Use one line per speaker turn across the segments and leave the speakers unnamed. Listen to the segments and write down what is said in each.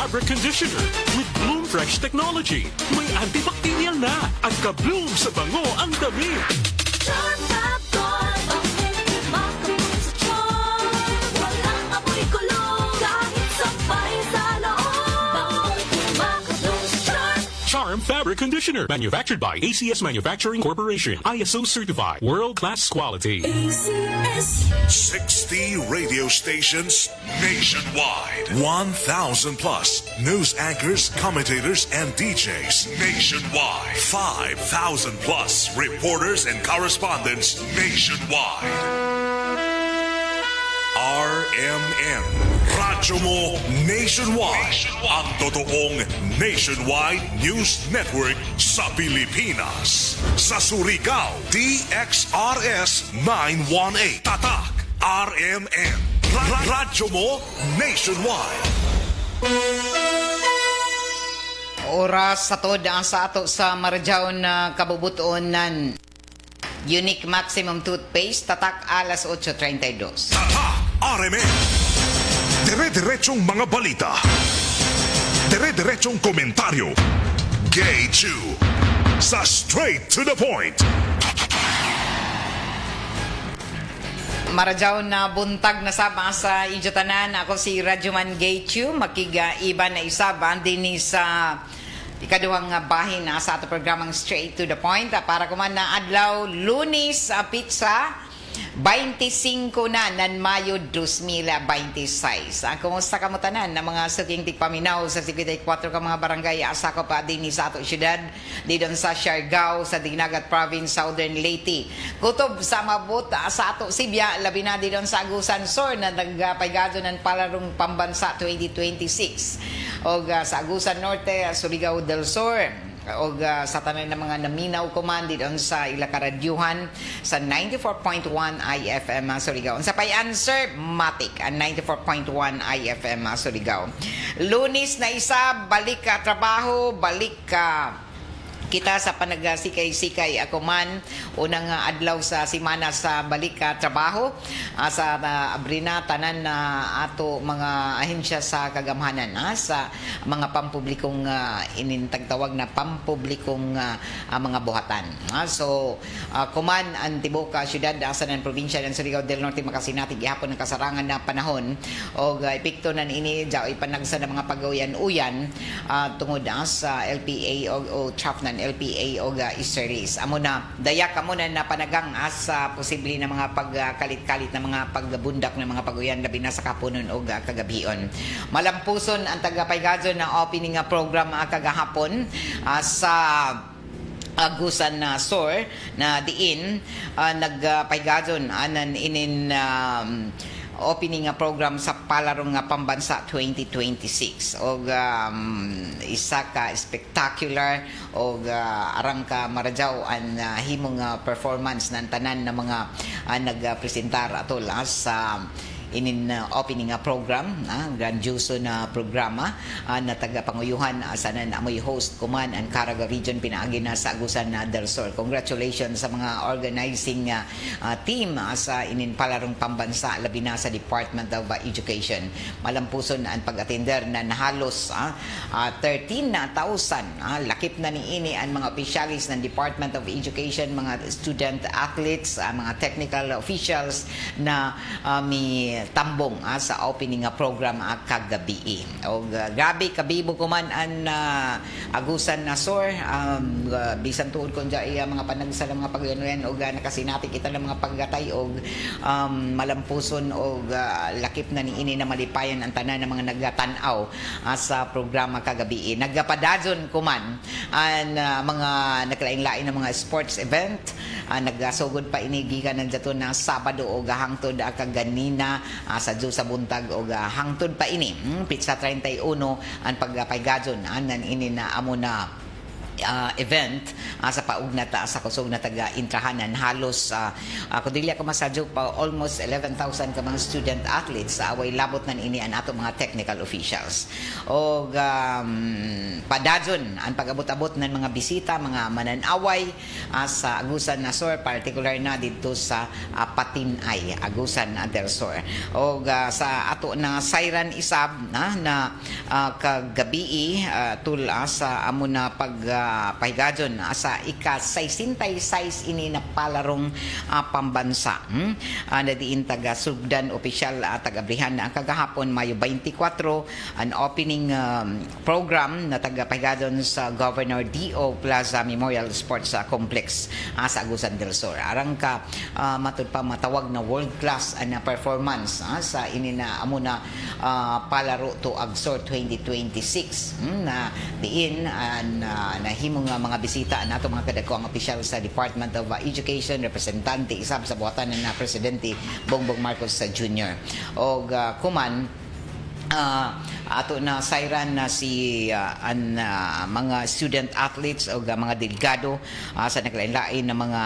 Fabric Conditioner with Bloom Fresh Technology. May antibacterial na at ka-bloom sa bango ang damit.
Charm Fab-Gone, makapag sa charm. Walang amoy kulong, kahit sabay sa loob. Makapag sa charm.
Charm Fabric Conditioner. Manufactured by ACS Manufacturing Corporation. ISO certified. World-class quality.
ACS.
60 radio stations nationwide. 1,000 plus news anchors, commentators, and DJs nationwide. 5,000 plus reporters and correspondents nationwide. RMN. Radyo mo nationwide. Ang totoong nationwide news network sa Pilipinas. Sa Surigao, DXRS 918. Tatak, RMN. Radyo mo nationwide.
Oras sa tod ang sa ato sa Marjaw na kabubutonan. Unique Maximum Toothpaste, tatak alas 8:32.
Tatak, RMN. Dire-diretsong mga balita. Dire-diretsong komentaryo. Gay Chew. Sa straight to the point.
Marjaw na buntag na saba sa Ijotanan. Ako si Radyoman Gaychu, makiga-iba na isaban din sa ikaduhang bahin na sa ato programang Straight to the Point. Para kuman na adlaw, Lunes, pizza, 25 na nan Mayo 2026. Kumusta ka mo tanan na mga suking tigpaminaw sa 54 ka mga barangay asa ko pa din sa ato syudad didon sa Siargao sa Dinagat Province, Southern Leyte. Kutob sa mabot sa ato Sibya labi na didon sa Agusan Sur na nagpaygado ng palarong pambansa 2026. O sa Agusan Norte, Surigao del Sur, o sa tanan ng mga naminaw kumandi doon sa Ilacaradyuhan sa 94.1 IFM Surigao. Sa pay-answer, Matic, 94.1 IFM Surigao. Lunes na isa, balik ka trabaho, balik ka kita sa panagsikay-sikay ako man unang adlaw sa simana sa balik ka trabaho sa abrina tanan na ato mga ahensya sa kagamhanan sa mga pampublikong inintagtawag na pampublikong mga buhatan. So kuman ang tibuok syudad sa nan probinsya ng Surigao del Norte makasinati gihapon ng kasarangan na panahon o epekto nan ini jaw ipanagsa ng mga pagawian-uyan tungod sa LPA o trap nan LPA o Easteries. Amo na dayak amo na panagang sa posible na mga pagkalit-kalit na mga pagbundak ng mga paguyan labi na sa kapunon o kagabion. Malampuson ang tagapaygadon na opening program kagahapon sa Agusan na Sur na diin nagpaygadon anan inin opening program sa palarong pambansa 2026 og isa ka spectacular og arang ka Marjaw ang himong performance ng tanan na mga nagpresentar atol sa inin opening program grandioso na programa na tagapanguyuhan sa nan amoy host Kuman and Caraga Region pinaagi na sa Agusan del Sur. Congratulations sa mga organizing team sa inin palarong pambansa labi na sa Department of Education. Malampuson ang pag-attender na halos 13,000 lakip na niini ang mga opisyalis ng Department of Education, mga student athletes, mga technical officials na tambong sa opening program kagabi. O gabi kabibo ko man ang Agusan na Sur bisan tuod kon dya mga panagsala mga pagyanuyan o nakasinati kita ng mga paggatay o malampuson o lakip na niini na malipayan ang tanan ng mga nagtanaw sa programa kagabi. Nagpadadson ko man ang mga nakalain-lain ng mga sports event nagasugod pa inigikan ng dato na Sabado o gahangtod kaganina sa Diyos sa buntag o hangtod pa ini pizza 31 ang pagpaygadson anan ini na amo na event sa paugnat sa kusog na taga intrahanan halos kung dili ako masadyo pa almost 11,000 ka mga student athletes away labot nan ini an ato mga technical officials og padadyon ang pag-abot-abot ng mga bisita mga mananaway sa Agusan na Sur particular na dito sa Patinay Agusan del Sur og sa ato na Sayran Isab na kagabi sa amo na pahigadyon sa ika-66 ini na palarong pambansa. Na diin taga Sugdan official taga-abrihan na kagahapon Mayo 24 an opening program na taga pahigadyon sa Governor D.O. Plaza Memorial Sports Complex sa Agusan del Sur. Arang ka matud pa matawag na world class na performance sa ini na amo na palaro to Agsor 2026 na diin nahimong mga bisita nato mga kadagkong opisyal sa Department of Education representante isab sa buhatan na presidente Bongbong Marcos Jr. og kuman ato na sayran na si mga student athletes o mga delegado sa naglain-lain na mga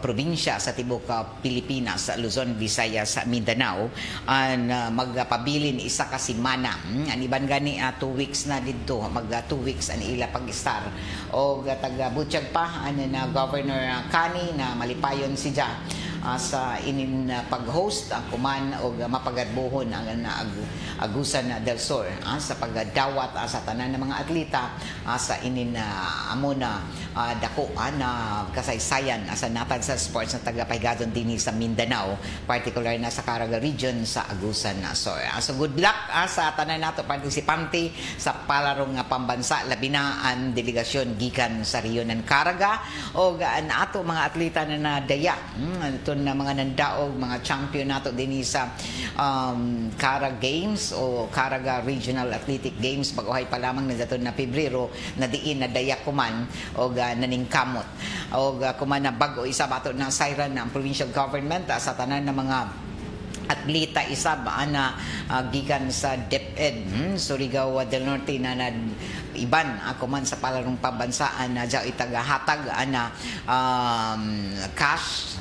probinsya sa tibok Pilipinas, Luzon, Visayas, Mindanao magpabilin isa ka semana. Ang iban gani 2 weeks na dito, mag 2 weeks ang ila pag-star o taga Butchag pa na Governor Kani na malipayon si Ja sa inin pag-host ang kuman o mapagadbuhon ang Agusan del Sur sa pagdawat sa tanan ng mga atleta sa inin amo na dako na kasaysayan sa natag sa sports na taga-pahigadon din sa Mindanao particular na sa Caraga region sa Agusan Sur. So good luck sa tanan nato partisipante sa palarong pambansa labi na ang delegasyon gikan sa Rionan Caraga o ang ato mga atleta na nadaya na mga nandaog, mga champion nato din sa Caraga Games o Caraga Regional Athletic Games pag-uhay pa lamang na daton na Pebrero na diin na daya kuman o naningkamot o kuman na bago isa bato na sayran ng provincial government sa tanan ng mga atleta isab na gikan sa DepEd Surigao del Norte na iban ako man sa palarong pambansaan na dya itagahatag na cash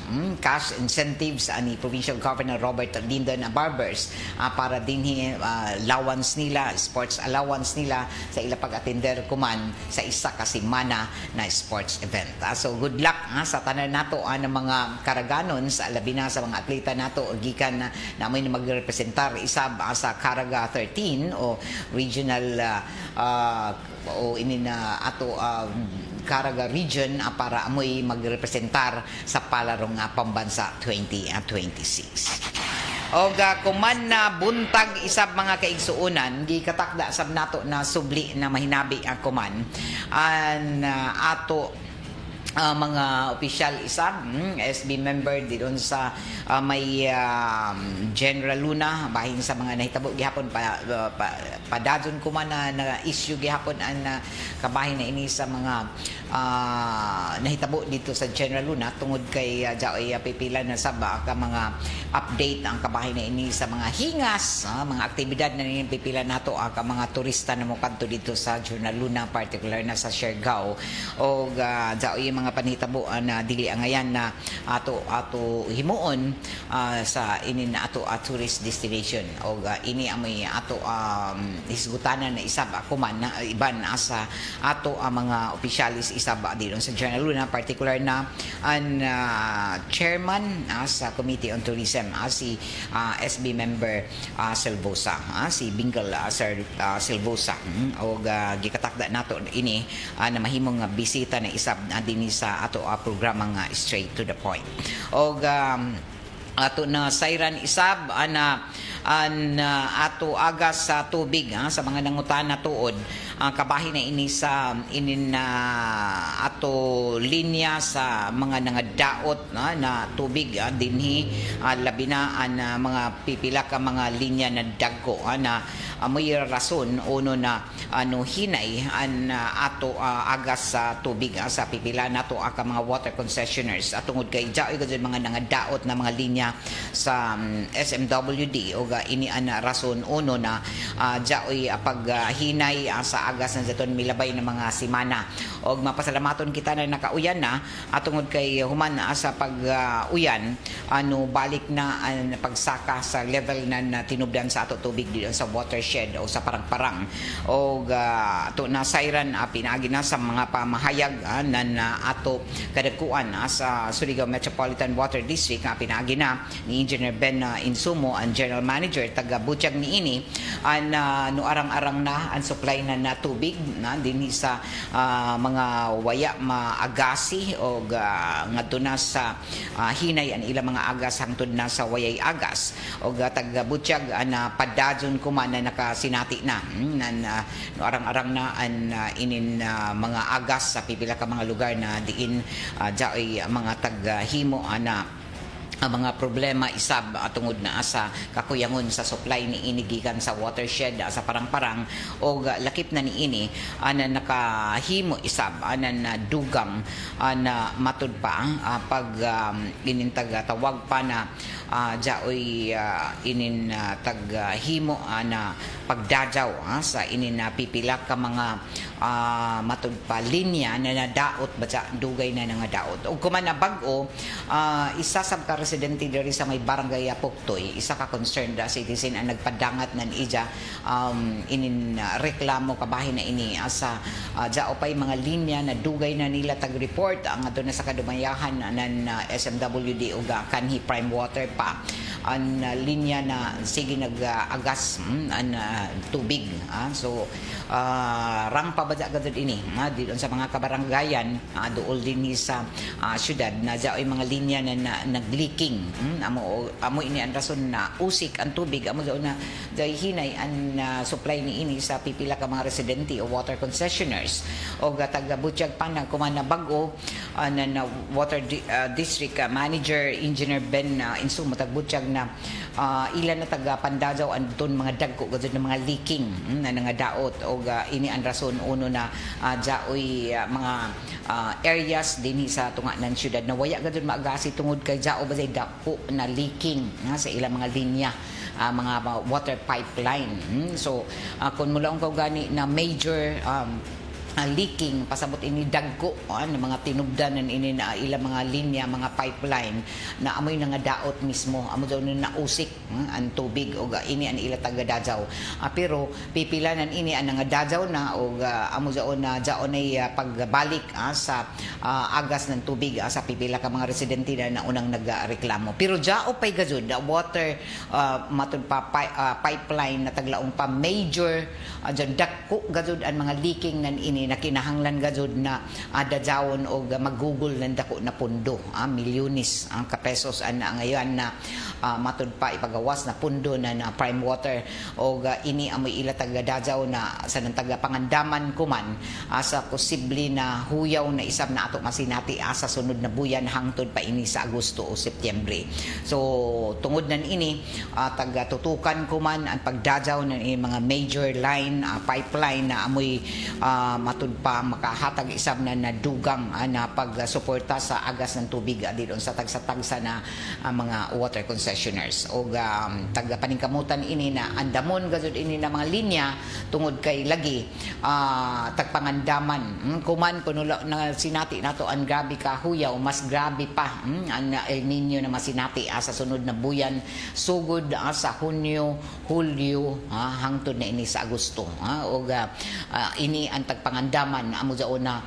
incentives ani Provincial Governor Robert Lindon Barbers para dinhi allowance nila, sports allowance nila sa ila pag-attender kuman sa isa ka semana na sports event. So good luck sa tanan nato ng mga Caraganon sa labi na sa mga atleta nato gikan na may magrepresentar isab sa Caraga 13 o regional o inina ato Caraga region para amoy magrepresentar sa palarong pambansa 2026. Og kuman na buntag isab mga kaigsuonan gikatakda sab nato na subli na mahinabi ang kuman an ato mga opisyal isa SB member didon sa may General Luna bahin sa mga nahitabo gihapon padadyon ko man na issue gihapon ang kabahin na ini sa mga nahitabo dito sa General Luna tungod kay jaoy pipila na saba ka mga update ang kabahin na ini sa mga hingas mga aktibidad na ini pipila nato ka mga turista na mo kadto dito sa General Luna particular na sa Siargao o jaoy mga panhitabo na dili angayan na ato himuon sa inin ato tourist destination o ini amoy ato hisgutanan na isab kuman na iban sa ato mga opisyalis isab dito sa General Luna particular na ang chairman sa Committee on Tourism si SB member Silvosa si Bingal Sir Silvosa o gikatakda nato ini na mahimong bisita na isab dinhi sa ato programa nga straight to the point og ato na sayran isab ato agas sa tubig sa mga nangutana tuod kabahin na ini sa ato linya sa mga nangadaot na tubig dinhi labi na mga pipila ka mga linya na dagko na may rason uno na hinay ato agas sa tubig sa pipila nato ka mga water concessionaires tungod kay jaoy gud mga nangadaot na mga linya sa SMWD o ini rason uno na jaoy paghinay sa agas na daton milabay na mga simana. Og mapasalamaton kita na nakauyan na atungod kay human sa pag-uyan balik na ang pagsaka sa level na tinubdan sa ato tubig dito sa watershed o sa parang-parang. Og ato na sayran pinaagi na sa mga pamahayag na ato kadagkuan sa Surigao Metropolitan Water District pinaagi na ni Engineer Ben Insumo ang General Manager taga Butiyag niini no arang-arang na ang supply na tubig dinhi sa mga waya maagasi o ngadto na sa hinay ang ilang mga agas hangtod na sa wayay agas o taga Butiyag na padadyon kuman na nakasinati na no arang-arang na ang inin mga agas sa pipila ka mga lugar na diin jaoy mga taghimo ang mga problema isab tungod na sa kakuyangon sa supply ni ini gikan sa watershed sa parang-parang o lakip na ni ini na nakahimo isab na dugang na matud pa pag inintag tawag pa na jaoy inin taghimo na pagdajaw sa inin pipila ka mga matud pa linya na nadaot ba dugay na nga daot ug kuman na bag-o isa sab ka residente diri sa may barangay Apuktoy isa ka concerned citizen ang nagpadangat nan ija inin reklamo kabahin na ini sa jao pay mga linya na dugay na nila tag-report ang adto na sa kadumayahan nan SMWD ug kanhi prime water pa ang linya na sige nag-agas ang tubig so rang pabadya gadud ini dito sa mga kabaranggayan duol din sa syudad na jaoy mga linya na nag-leaking amo ini ang rason na usik ang tubig amo na dai hinay ang supply ni ini sa pipila ka mga residente o water concessionaires o taga Butiyag pa na kuman na bag-o na water district manager Engineer Ben Insumo tag Butiyag na ilan na taga Pandajaw andun mga dagko gadud na mga leaking na nga daot o ini ang rason uno na jaoy mga areas dinhi sa tunga ng syudad na waya gadud maagasi tungod kay jao ba dako na leaking sa ilang mga linya mga water pipeline so kung mulaong kau gani na major leaking pasabot ini dagko ng mga tinubdanan ini na ilang mga linya mga pipeline na amoy nga daot mismo amo daw na nausik ang tubig o ini ang ila taga Dajaw pero pipilanan ini ang nga Dajaw na o amo daw na jaon ay pagbalik sa agas ng tubig sa pipila ka mga residente na unang nagreklamo pero jao pay gajud water matud pa pipeline na taglaong pa major dagko gajud ang mga leaking nan ini na kinahanglan gajud na dadawon og magugol ng dako na pundo milyones ang kapesos ana ngayon na matud pa ipagawas na pundo na prime water og ini amoy ila taga Dajaw na sa nang taga Pangandaman kuman sa posible na huyaw na isab na ato masinati sa sunod na buyan hangtod pa ini sa Agosto o Setyembre so tungod nan ini taga tutukan kuman ang pagdajaw ng mga major line pipeline na amoy matud pa makahatag isab na dugang na pagsuporta sa agas ng tubig dito sa tagsa-tagsa na mga water concessionaires o taga paningkamutan ini na andamon gazud ini na mga linya tungod kay lagi tagpangandaman kuman kuno na sinati nato ang grabe ka huyaw mas grabe pa ang El Nino na masinati sa sunod na buyan sugod sa Hunyo Hulyo hangtod na ini sa Agosto o ini ang tagpangandaman amo daw na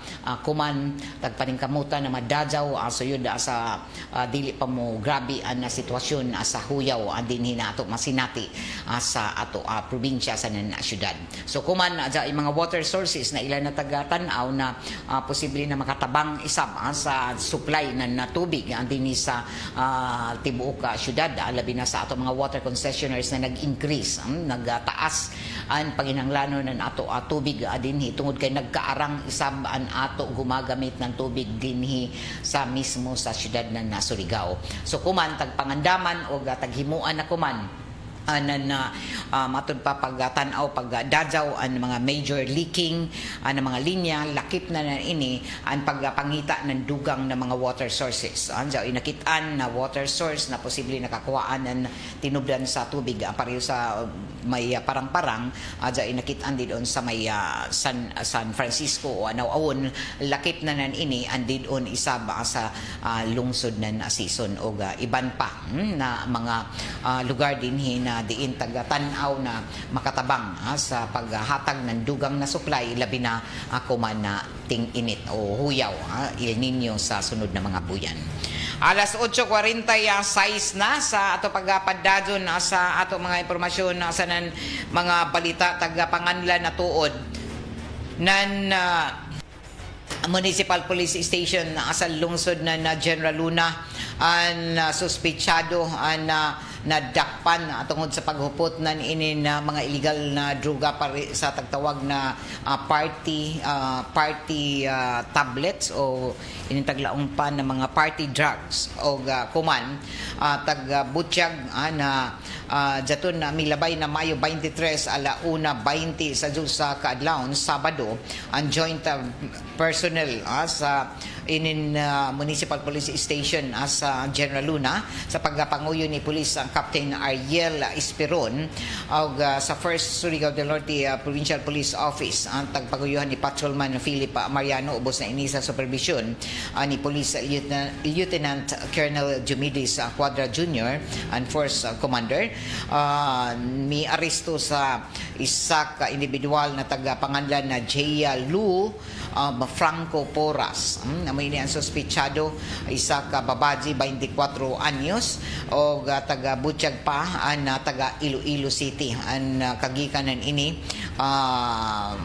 kuman tagpaningkamutan na madajaw suyod sa dili pa mo grabe ang sitwasyon sa huyaw dinhi na ato masinati sa ato probinsya sa syudad so kuman mga water sources na ilan na taga-tanaw na posible na makatabang isab sa supply na tubig dinhi sa tibuok syudad labi na sa ato mga water concessionaires na nag-increase nagtaas ang panginahanglanon ng ato tubig dinhi tungod kay nagkaarang isab an ato gumagamit ng tubig dinhi sa mismo sa syudad ng Surigao so kuman tagpangandaman o taghimuan na kuman na matod pa pagtanaw pagdadyaw ang mga major leaking ng mga linya lakip na ini ang pagpangita ng dugang ng mga water sources anjaw inakitaan na water source na posible nakakuhaan ng tinubdan sa tubig pareho sa may parang-parang adya inakitaan din sa may San Francisco o Anao-awon lakip na ini andidon isa ba sa lungsod ng season o iban pa na mga lugar din na diin taga-tanaw na makatabang sa paghatag ng dugang na supply labi na kuman na ting-init o huyaw El Nino sa sunod na mga buyan. Alas 8:46 na sa ato pagpadadyon sa ato mga impormasyon sa nan mga balita taga-panganlan na tuod nan Municipal Police Station sa lungsod na General Luna ang suspechado na nadakpan tungod sa paghupot ng inin na mga illegal na droga sa tagtawag na party tablets o inintaglaong pa ng mga party drugs o kuman tagbutsyag na jaton na milabay na Mayo 23 ala 1:20 sa Diyos sa kaadlawon Sabado ang joint personnel sa inin Municipal Police Station sa General Luna sa pagpanguyo ni Police ang Captain Ariel Esperon og sa 1st Surigao del Norte Provincial Police Office ang tagpaguyuhan ni Patrolman Philip Mariano ubos na ini sa supervision ni Police Lieutenant Colonel Jumidis Quadra Jr. and Force Commander mi aresto sa isa ka individual na taga-panganlan na Jaya Lu Franco Porras may ini ang suspechado isa ka babaji 24 anyos o taga Butchag pa na taga Iloilo City ang kagikanan ini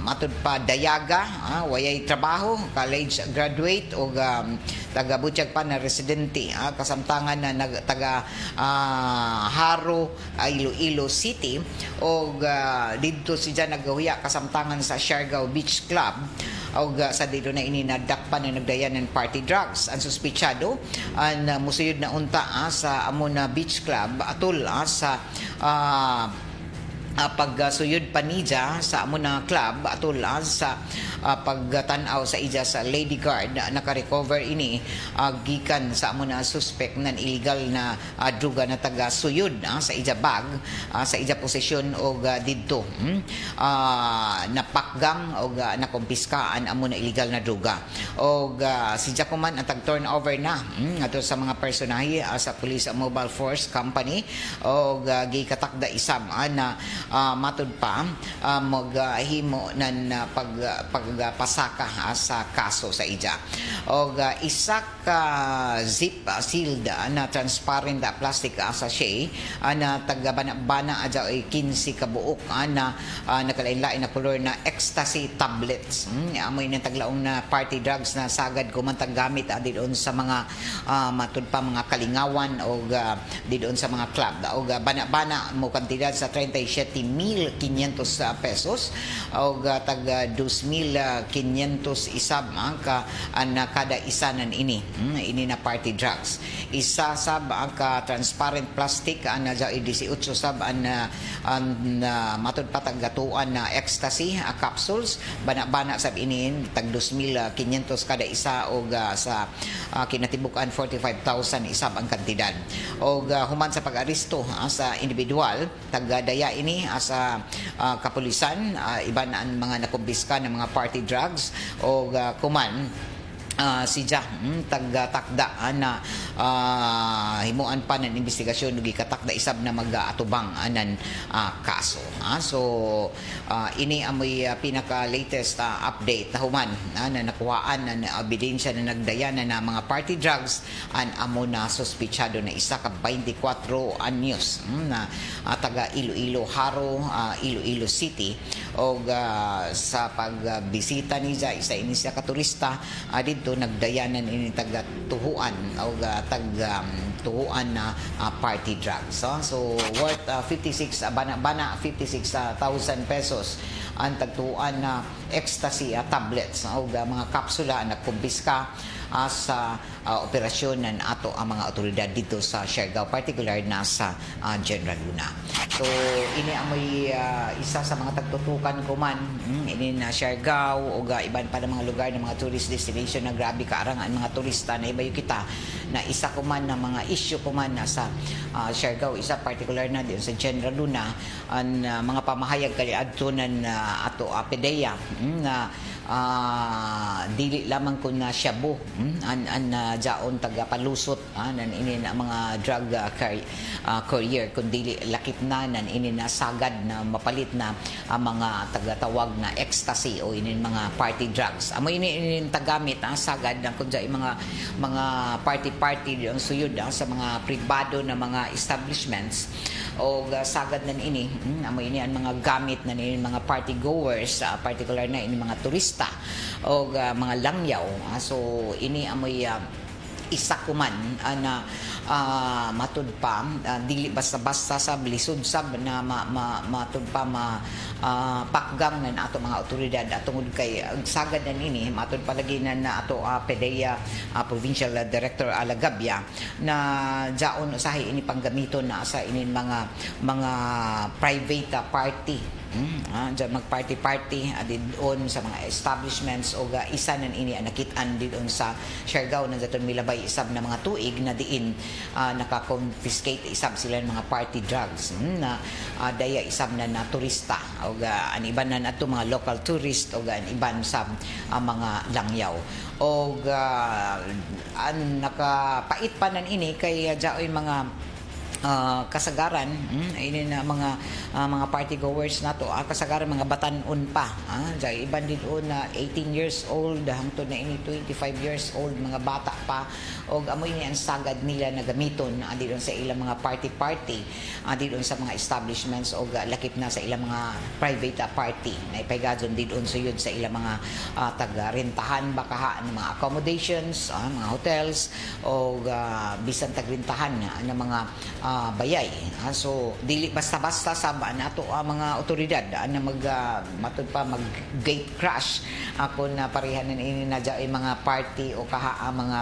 matud pa dayaga wayay trabaho college graduate o taga Butchag pa na residente kasamtangan na taga Haro Iloilo City o didto siya nagahuya kasamtangan sa Siargao Beach Club o sa dito na ini nadakpan na nagdayan ng party drugs ang suspechado ang musuyod na unta sa Amona Beach Club atol sa pagsuyod panija sa Amona Club atol sa pagtanaw sa ija sa Lady Guard naka-recover ini gikan sa Amona suspect ng illegal na droga na taga suyod sa ija bag sa ija posesyon og didto napakgang og nakompiskaan Amona illegal na droga og si Jacoman ang tag-turnover na ato sa mga personahe sa Police Mobile Force Company og gikatakda isam na matud pa maghimo ng pagpasaka sa kaso sa ija og isa ka zip sealed na transparent plastic sachet na taga-bana aja 15 ka buok na nakalain-lain na color na ecstasy tablets amoy ng taglaong na party drugs na sagad kumantag gamit didon sa mga matud pa mga kalingawan o didon sa mga club o bana-bana mo kantidad sa 37,500 pesos o taga 2,500 isab ka kada isa nan ini na party drugs isa sab ang ka transparent plastic na 18 sab ang matud patagatuan na ecstasy capsules bana-bana sab ini tag 2,500 kada isa o sa kinatibukan 45,000 isab ang kantidad o human sa pag-aresto sa individual taga-daya ini sa kapulisan iban ang mga nakumbiska ng mga party drugs o kuman si Jack tagtakda na himuan pa ng investigasyon ug ikatakda isab na mag-atubang anan kaso so ini amoy pinaka latest update na human na nakuhaan na ebidensya na nagdayanan na mga party drugs an amo na suspechado na isa ka 24 anyos na taga Iloilo Haro Iloilo City og sa pagbisita niya isa ini siya ka turista dito nagdayanan ini taga tuhuan o tuhuan na party drugs so worth 56 bana 56,000 pesos ang tagtuan na ecstasy tablets o mga kapsula na kumpiska sa operasyon ng ato ang mga otoridad dito sa Siargao particular na sa General Luna. So ini amoy isa sa mga tagtutukan ko man ini na Siargao o iban pa ng mga lugar ng mga tourist destination na grabe kaarangan mga turista na ibayo kita na isa ko man na mga issue ko man na sa Siargao, isa particular na din sa General Luna ang mga pamahayag kay adtunan ato PDEA na dili lamang ko na Shabu an jaon taga palusot nan ini na mga drug courier kun dili lakip na nan ini na sagad na mapalit na mga tagatawag na ecstasy o ini mga party drugs amo ini tagamit sagad na kun mga party ang suyod sa mga pribado na mga establishments o sagad nan ini amo ini ang mga gamit nan ini mga party goers particular na ini mga turista o mga langyaw so ini amoy isa kuman na matud pa dili basta-basta sa lisod sab na matud pa pakgang na ato mga otoridad atungod kay sagad na nini matud palagi na ato PDEA Provincial Director Alagabia na jaon usahay ini panggamiton na sa inin mga private party dyan mag-party didon sa mga establishments o isa nan ini nakitaan didon sa Siargao na daton milabay isab na mga tuig na diin naka-confiscate isab sila ng mga party drugs na daya isab na turista o an iban na ato mga local tourist o an iban sa mga langyaw o an nakapait pa nan ini kay jaoy mga kasagaran ini na mga party goers nato kasagaran mga batan-on pa jay iban didon na 18 years old hangtod na ini 25 years old mga bata pa og amoy ni ang sagad nila na gamiton didon sa ilang mga party didon sa mga establishments og lakip na sa ilang mga private party na ipaygadon didon suyod sa ilang mga taga-rentahan bakaha ng mga accommodations mga hotels og bisan tagrintahan ng mga bayay so dili basta-basta saba nato mga otoridad na matud pa mag gate crash ako na parehan ini na dya mga party o kaha mga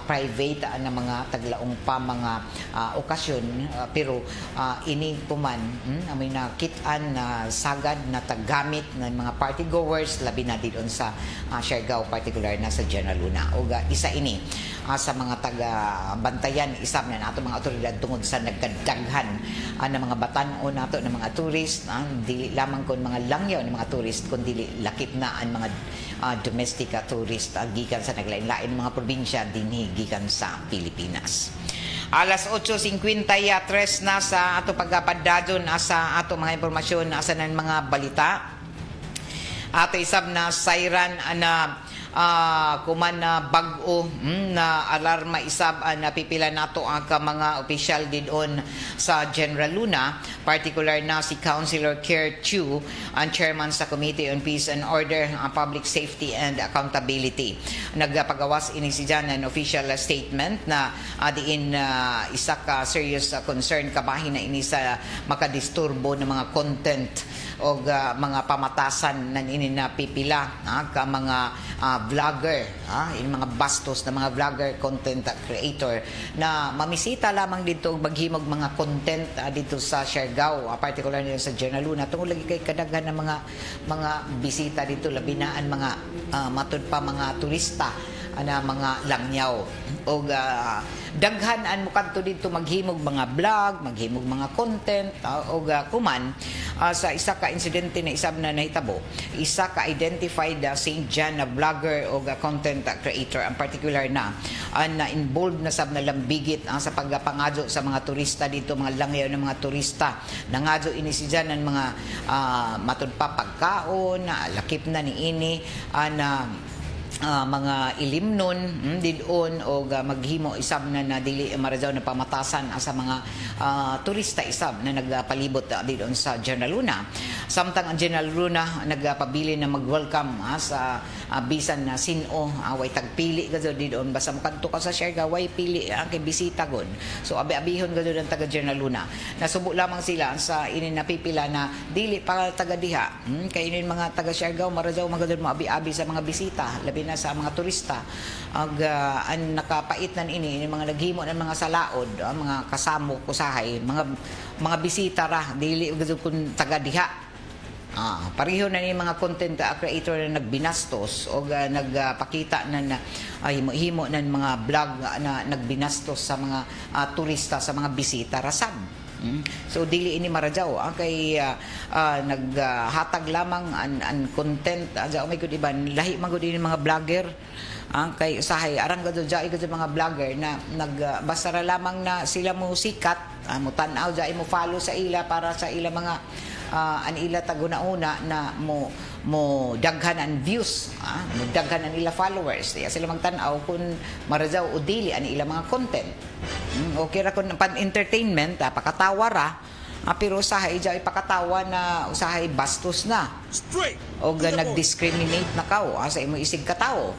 private na mga taglaong pa mga okasyon pero ini kuman may nakitaan na sagad na taggamit ng mga party goers labi na didon sa Siargao particular na sa General Luna o isa ini sa mga taga-bantayan isab na nato mga otoridad tungod sa nagkadaghan ng mga batan-o nato ng mga tourist dili lamang kon mga langyaw ng mga tourist kundi lakip na ang mga domestic tourist gikan sa naglain-lain mga probinsya dinhi gikan sa Pilipinas. Alas 8:53 na sa ato pagpadadon sa ato mga impormasyon sa ng mga balita. Ato isab na siren na kuman na bag-o na alarma isab na pipila nato ang mga opisyal didon sa General Luna particular na si Councilor Kerr Chiu ang chairman sa Committee on Peace and Order, Public Safety and Accountability. Nagpagawas ini si Jan an official statement na diin isa ka serious concern kabahin na ini sa makadisturbo ng mga content o mga pamatasan na ini na pipila ka mga vlogger, yung mga bastos na mga vlogger, content creator na mamisita lamang dito maghimog mga content dito sa Siargao, particular nila sa General Luna tungod lagi kay kadaghan ng mga bisita dito labinaan mga matud pa mga turista na mga langyaw o daghanan mo kadto dito maghimog mga vlog, maghimog mga content o kuman sa isa ka insidente na isab na nahitabo isa ka identified St. John na vlogger o content creator ang particular na involved na sab na lambigit sa pagpangadyo sa mga turista dito mga langyaw ng mga turista nangadyo ini si John ang mga matud pa pagkaon lakip na ni ini na mga ilimnon didon o maghimo isab na dili marajaw na pamatasan sa mga turista isab na nagpalibot didon sa General Luna. Samtang ang General Luna nagpabili na mag-welcome sa bisan na sino way tagpili gado didon basta mokanto ka sa Siargao way pili kay bisita gon. So abi-abihon gado ang taga General Luna. Nasubo lamang sila sa inin napipila na dili pa taga diha. Kay inin mga taga Siargao marajaw magadon mo abi-abi sa mga bisita labi na sa mga turista ang nakapait nan ini mga naghimo ng mga salaod, mga kasamo usahay, mga bisita ra dili gud kun taga diha. Pareho na ni mga content creator na nagbinastos o nagpakita na himo ng mga vlog na nagbinastos sa mga turista, sa mga bisita rasab. So dili ini maradyaw kay naghatag lamang an content oh my god iban lahi man gud ini mga vlogger kay usahay arang gud mga vlogger na basta ra lamang na sila mo sikat mo tan-aw mo follow sa ila para sa ila mga anila taguna-una na mo daghan ang views, mo daghan ang ila followers. Kaya sila magtan-aw kung maradyaw o dili ang ila mga content. Okay ra kun pan-entertainment, pakatawa ra, pero usahay dya ipakatawa na usahay bastos na. O nag-discriminate na kao sa imo isig katao.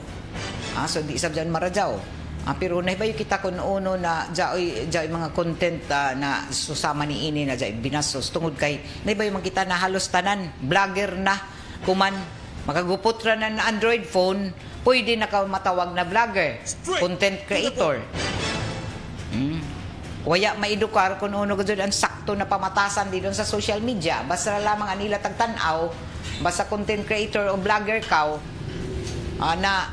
So di isab dyan maradyaw. Pero nahibayo kita kung uno na dyan mga content na susama ni ini na dyan binastos tungod kay nahibayo man kita na halos tanan vlogger na kuman makagupot ra na Android phone pwede na ka matawag na vlogger, content creator. Waya maedukar kung uno gud ang sakto na pamatasan dito sa social media basta lamang anila tagtan-aw basta content creator o vlogger ka na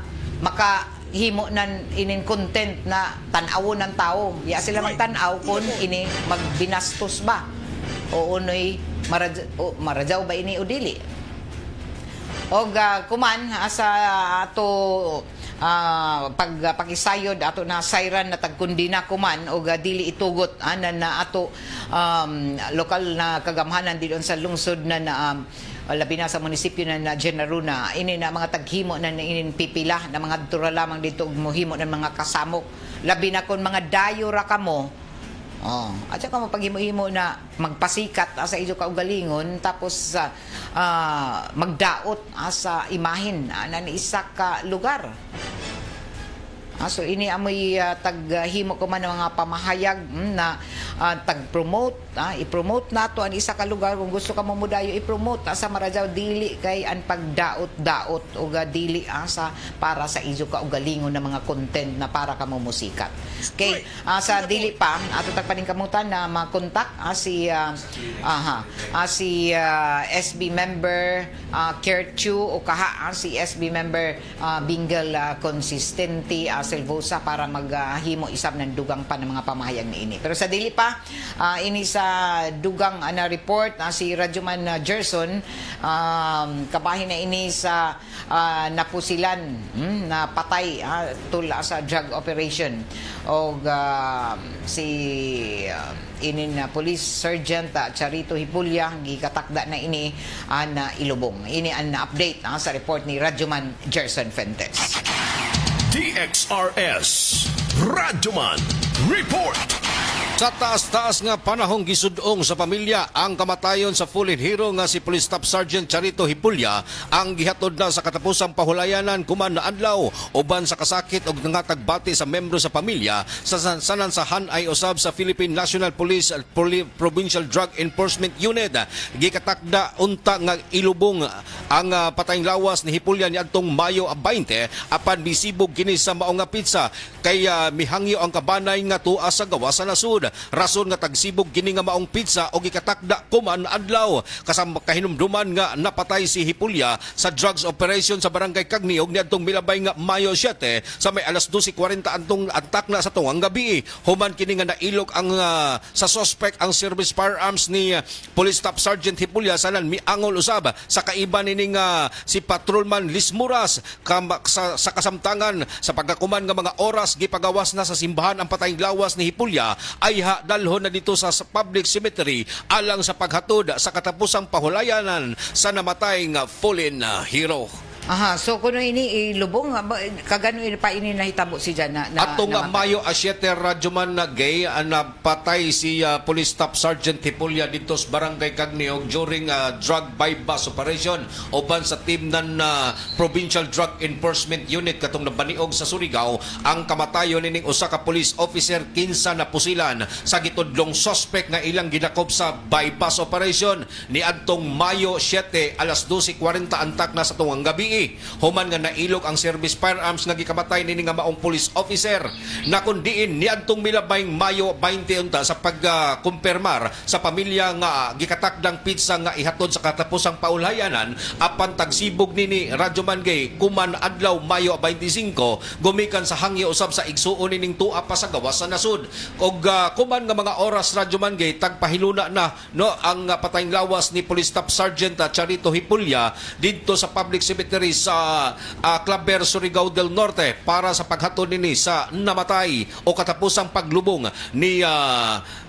himo nan inin content na tan-awon ng tao. Ya sila magtan-aw kung ini magbinastos ba o unoy maradyaw ba ini o dili. Og kuman sa ato pagpakisayod ato na sayran na tagkundina kuman og dili itugot na ato lokal na kagamhanan dito sa lungsod na labi na sa munisipyo na Generuna ini na mga taghimo na inin pipila na mga dura lamang dito mohimo ng mga kasamok labi na kon mga dayo ra kamo at saka mapaghimo-himo na magpasikat sa ijo kaugalingon tapos magdaot sa imahin na isa ka lugar. So ini amoy taghimo ko man ng mga pamahayag na tag-promote, i-promote nato ang isa ka lugar kung gusto ka mo mudayo i-promote sa maradyaw dili kay ang pagdaot-daot o dili sa para sa ijo ka ugalingon na mga content na para ka mo musikat. Okay, sa dili pa ato tagpaning kamutan na makontak si SB member Kerchu o kaha si SB member Bingal Consistente Silvosa para maghimo isab ng dugang pa ng mga pamahayag ni ini. Pero sa dili pa ini sa dugang na report si Radyoman Gerson kabahin na ini sa napusilan na patay tula sa drug operation og si inin na police sergeant Charito Hipulya gikatakda na ini na ilubong. Ini ang update sa report ni Radyoman Gerson Fuentes.
DXRS Radyoman Report.
Sa taas-taas nga panahong gisudong sa pamilya ang kamatayon sa fallen hero nga si Police Staff Sergeant Charito Hipulya ang gihatod na sa katapusang pahulayanan kuman na adlaw uban sa kasakit og nangatagbati sa membro sa pamilya sa sanansahan ay usab sa Philippine National Police Provincial Drug Enforcement Unit. Gikatakda unta nga ilubong ang patayng lawas ni Hipulya niadtong Mayo 20 apan bisibog kini sa mao nga pizza kay mihangyo ang kabanay nga tuwa sa gawas sa nasud. Rason nga tagsibog kini nga maong pizza o gikatakda kuman adlaw kasama kahinumduman nga napatay si Hipulya sa drugs operation sa barangay Kagniog niadtong milabay nga Mayo 7 sa may alas 12:40 antong antak na sa tuwang gabi. Human kini nga nailok ang sa suspect ang service firearms ni Police Staff Sergeant Hipulya sanan miangol usab sa kaiban nining si Patrolman Lismuras sa kasamtangan sa pagkakuman nga mga oras gipagawas na sa simbahan ang patayng lawas ni Hipulya ay dalhon na dito sa public cemetery alang sa paghatod sa katapusang pahulayanan sa namatay nga fallen hero.
So kuno ini ilubong kagano pa ini nahitabo si Jana na
atong Mayo 7 Radyoman na gay napatay si Police Staff Sergeant Hipulya dito sa barangay Kagniog during drug bypass operation uban sa team ng Provincial Drug Enforcement Unit katong nabaniog sa Surigao ang kamatayon nining usa ka police officer kinsa na pusilan sa gitudlong suspect nga ilang gidakop sa bypass operation ni adtong Mayo 7 alas 12:40 antak na sa tuwang gabi. gabi human nga nailog ang service firearms nga gikamatay nini nga maong police officer na kundiin niadtong milabay Mayo 20 unta sa pagkumpirmar sa pamilya nga gikatakdang pizza nga ihatod sa katapusang paulayanan apan tagsibog nini Radyoman Gay kuman adlaw Mayo 25 gumikan sa hangyo usab sa igsuon nining tua pa sa gawas sa nasud og kuman nga mga oras Radyoman Gay tagpahiluna na no ang patayng lawas ni Police Staff Sergeant Charito Hipulya didto sa public cemetery sa Claver, Surigao del Norte para sa paghatod nini sa namatay o katapusang paglubong ni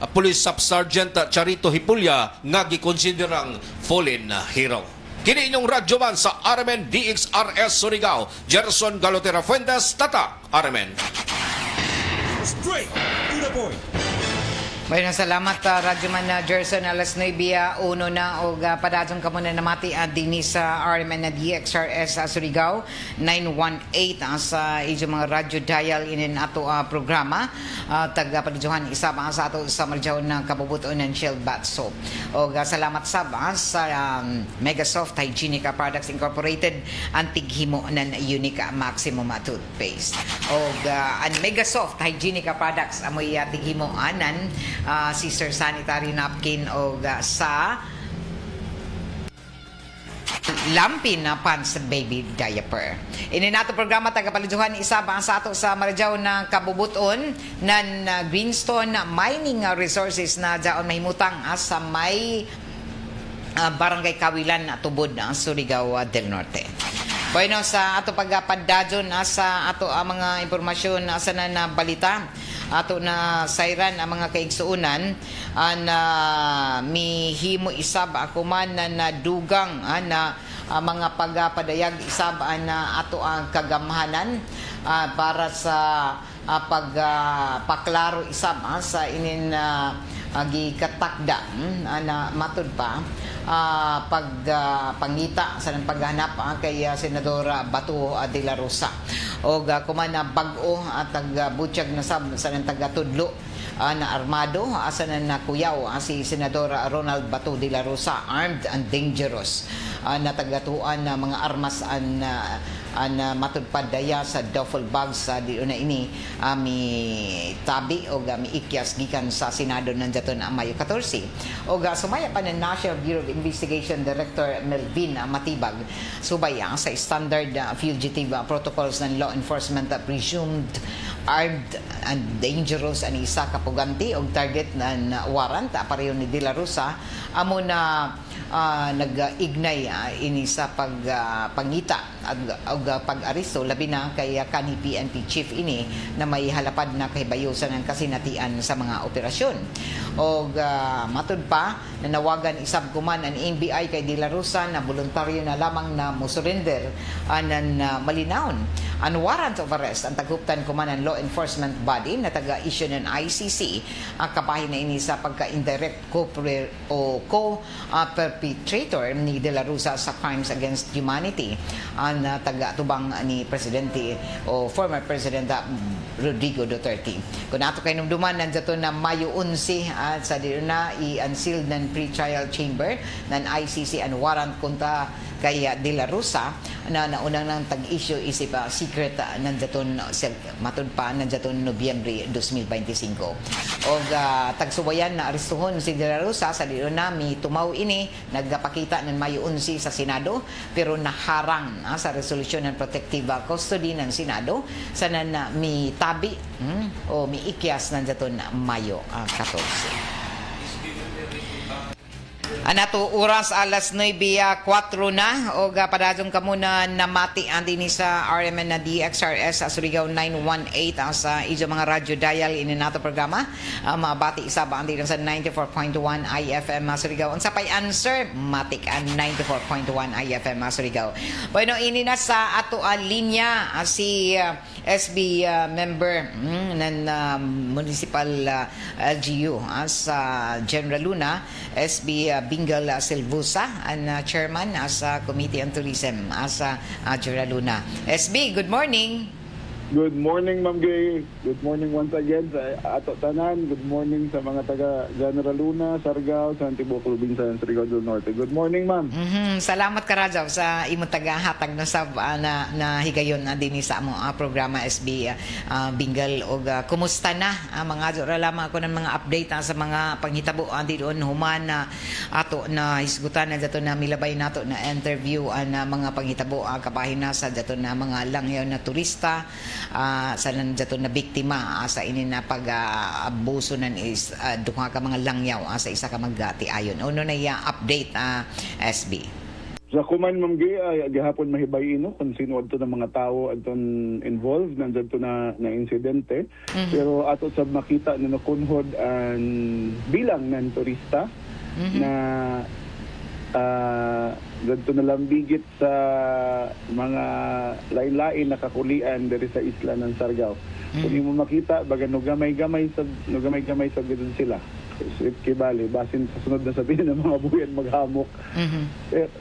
Police Staff Sergeant Charito Hipulya nga gikonsiderang fallen hero. Kini inyong radyoman sa RMN DXRS Surigao, Gerson Galotera Fuentes, Tatak RMN.
Straight to the point.
Maraming salamat, Radyoman Gerson. Alas 9:01 na o padadong ka muna namati din sa RMN na DXRS Surigao 918 sa inyong mga radyo dial inin ato programa. Taga-padadyohan isa pa sa ato sa marjaw ng kabubuton ng Shell Bath Soap. O salamat sa Megasoft Hygienic Products Incorporated ang tighimo ng Unique Maximum Toothpaste. O ang Megasoft Hygienic Products amoy tighimo anan sister sanitary napkin o sa lampin na pants baby diaper. Ini nato programa tagapaliduhan isa ba sa ato sa Marjaw ng kabubuton ng Greenstone Mining Resources na daon mahimutang sa may Barangay Kawilan tubod Surigao del Norte. Bueno, sa ato pagpadadyon sa ato mga impormasyon sa na balita ato na sayran ang mga kaigsuunan na mihimo isab ako man na nadugang na mga pagpadayag isab na ato ang kagamhanan para sa pagpaklaro isab sa inin gikatakda na matud pa pangita sa paghanap kay Senadora Bato de la Rosa o kuman na bag-o at tagbutyag na sab sa taga-tudlo na armado asa na kuyaw si Senadora Ronald Bato de la Rosa armed and dangerous na tagatuan na mga armas an matudpad daya sa duffel bags sa di una ini mi tabi o mi ikyas gikan sa Senado ng daton Mayo 14 o sumaya pa ng National Bureau of Investigation Director Melvin Matibag subaya sa standard fugitive protocols ng law enforcement presumed armed and dangerous ani isa ka puganti og target ng warrant pareho ni De La Rosa amo na nag-ignay ini sa pangita og pag-aristo labi na kay kanhi PNP chief ini na may halapad na kahibayosan ng kasinatian sa mga operasyon og matud pa nanawagan isab kuman ang NBI kay De La Rosa na voluntaryo na lamang na mosurrender anan malinawon ang warrant of arrest ang taguptan kuman ang law enforcement body na taga-issue ng ICC ang kabahin na ini sa pagka-indirect co-perpetrator ni De La Rosa sa crimes against humanity ang taga-tubang ni Presidente o former President Rodrigo Duterte. Kung ato kay numduman nandiyato na Mayo 11 at sa dito na i-unsealed ng pre-trial chamber ng ICC ang warrant kunta kay De La Rosa na naunang nang tag-issue isip secret nandiyaton matud pa nandiyaton Nobyembre 2025. Og tagsubayan na aristuhon si De La Rosa sa dito na mi tumaw ini nagpakita ng Mayo 11 sa Senado pero naharang sa resolusyon ng protective custody ng Senado sa na mi tabi o mi ikyas nandiyaton Mayo 14. Anato oras alas 9:04 na o padadong ka muna namati andi ni sa RMN na DXRS sa Surigao 918 sa ijo mga radyo dial ini nato programa mabati isa ba andi sa 94.1 IFM Surigao unsa pay answer matik ang 94.1 IFM Surigao. Bueno ini na sa ato linya si SB member ng municipal LGU sa General Luna SB Bingal Silvusa ang chairman sa Committee on Tourism sa General Luna. SB, good morning.
Good morning, Ma'am Gay. Good morning once again sa ato tanan. Good morning sa mga taga General Luna, Sargao, sa Antibok Provincia, and Surigao del Norte. Good morning, Ma'am.
Salamat ka Rajaw sa imong tagahatag na sab na higayon na dinhi sa among programa SB Bingal og kumusta na mga Adyo ra lamang ako ng mga update sa mga panghitabo andi doon human na ato na hisgutan na dato na milabay nato na interview na mga panghitabo kabahin na sa dato na mga langyaw na turista sa nandiyato na biktima sa ini na pag-abuso nan is duha ka mga langyaw sa isa ka magati ayon. Uno na iya update SB.
Sa kuman, Ma'am Gay, gihapon mahibay kung sino adto ng mga tao adton involved nandiyan to na insidente. Pero ato sa makita na nakunhod ang bilang ng turista na ganito na lambigit sa mga lain-lain na kakulian diri sa isla ng Sargao. Kung mo makita, baga nugamay-gamay sa gudon sila. Kibali, basin sa sunod na sabihin ng mga buyan maghamok.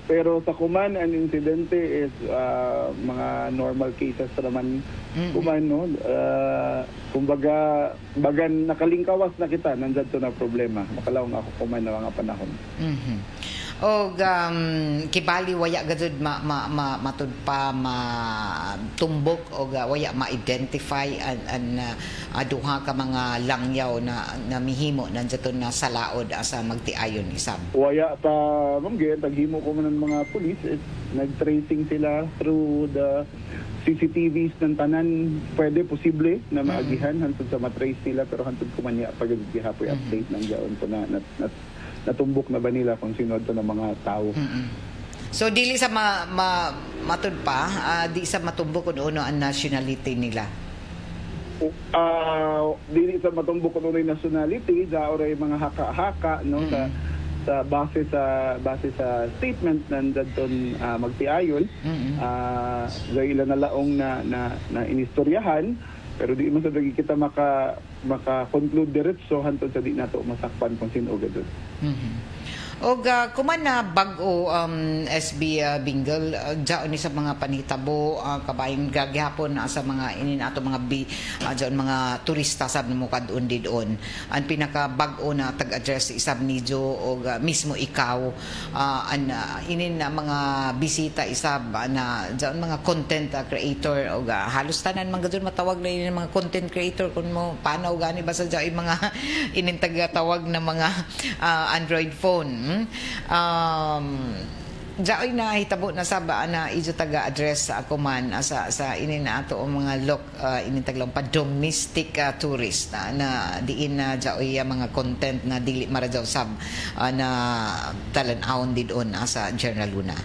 Pero sa kuman, ang insidente is mga normal cases naman kuman, no? Kumbaga, bagan nakalingkawas na kita, nandyan to na problema. Makalawang ako kuman na mga panahon.
Og kibali waya gud matud pa matumbok og waya ma-identify an duha ka mga langyaw na mihimo nandiyan na salaod sa magtiayon isab.
Waya pa, Ma'am Gay, taghimo ko man ng mga pulis, nag-tracing sila through the CCTVs ng tanan, pwede posible na maagihan hantod sa matrace sila, pero hantod ko man ya pag gihapoy update nang gaon to na natumbok na ba nila kung sino to ng mga tao.
So dili sa matud pa, di sa matumbok kung ano ang nationality nila.
Dili sa matumbok kung ano yung nationality, oray mga haka-haka no sa base sa statement ng dadton magtiayon, ilan na laong na inistoryahan, pero di man sa dagi kita maka-conclude diretso hantod sa di nato masakpan kung sino gadto.
Og kuman na bag-o SB Bingal diaon ni sa mga panitabo kabayin gagihapon sa mga inin ato mga diaon mga turista sab mo kadun didon ang pinaka bag-o na tag-address isab nidyo og mismo ikaw inin na mga bisita isab na diaon mga content creator og halos tanan man gadun matawag na inin mga content creator kun mo panaw gani basta diaon mga inin tagatawag na mga Android phone. Diyoy na hitabo na saba na ijo taga-address sa ako man sa inin na ato o mga inin taglang pa domestic tourist na diin na diyoy mga content na dili maradyaw sab na talan-awon didon sa General Luna.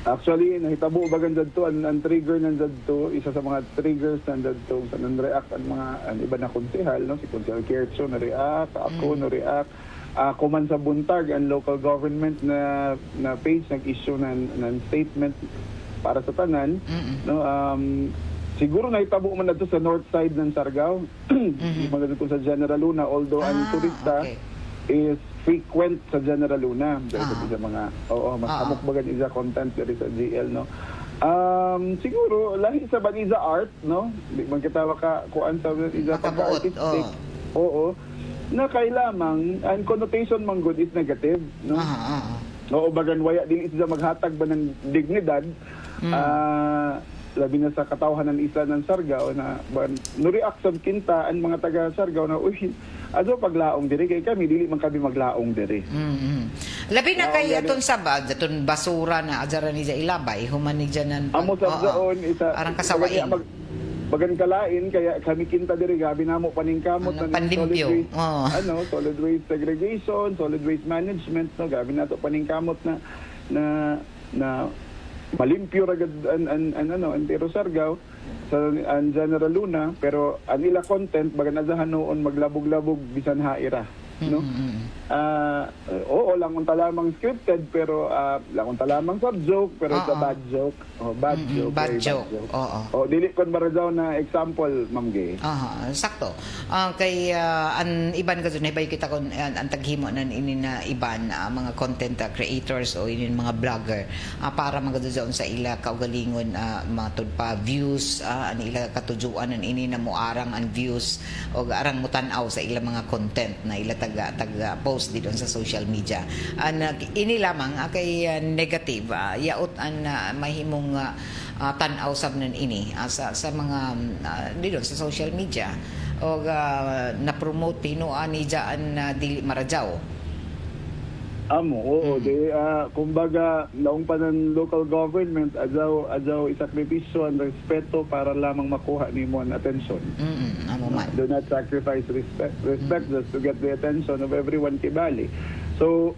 Actually, nahitabo bagan dito ang trigger ng dito, isa sa mga triggers ng dito sa nan-react ang iba na konsehal, no? Si Konsehal Kercho na-react, ako na-react. Kuman sa buntag ang local government na page nag-issue ng statement para sa tanan, no? Siguro nahitabo man na to sa north side ng Sargao, mga dito sa General Luna, although ang turista is frequent sa General Luna dahil sa mga mas hamok isa content diri sa GL, no? Siguro lahi sa Baniza art, no? Di man kita kuan sa isa pagka-artistic. Oo. Na kay lamang ang connotation man good is negative, no? Oo, bagan waya dili sila maghatag ba ng dignidad labi na sa katawhan ng isla ng Sargao na no-react sa kinta ang mga taga Sargao na uy azo paglaong diri kay kami dili man kami maglaong diri.
Labi na kay aton sabad aton basura na adara ni ilabay human ni diyan
amo sa doon isa
arang kasawain
bagan kalain kaya kami kinta diri gabi namo paningkamot ng solid waste segregation, solid waste management, no, gabi nato paningkamot na malimpyo ragad ang Tero Sargao sa ang General Luna, pero ang ila content bagan azahan noon maglabog-labog bisan haira, no? oo, langon ta lamang scripted, pero langon ta lamang sub-joke, pero it's a
Oo.
bad joke. Oh, bad joke.
bad
very
joke. Oo.
Dili kon marajaw na example, Ma'am Gay.
Aha, sakto. Kay an iban ka dun, hibay kita kon ang taghimo nan ini na iban mga content creators o ini mga vlogger para magaduon sa ila kaugalingon matud pa views an ila katujuan an ini na moarang ang views o arang mutan-aw sa ila mga content na ila taga post didon sa social media. Ini lamang kay negative yaot an mahimong tan-aw sab nan ini sa mga didon sa social media o na-promote tinuan ni dyan dili marajaw.
Oo, kumbaga naong pa ng local government adyaw isakripisyo ang respeto para lamang makuha nimo ang atensyon.
Amo man.
Do not sacrifice respect just to get the attention of everyone kibali. So,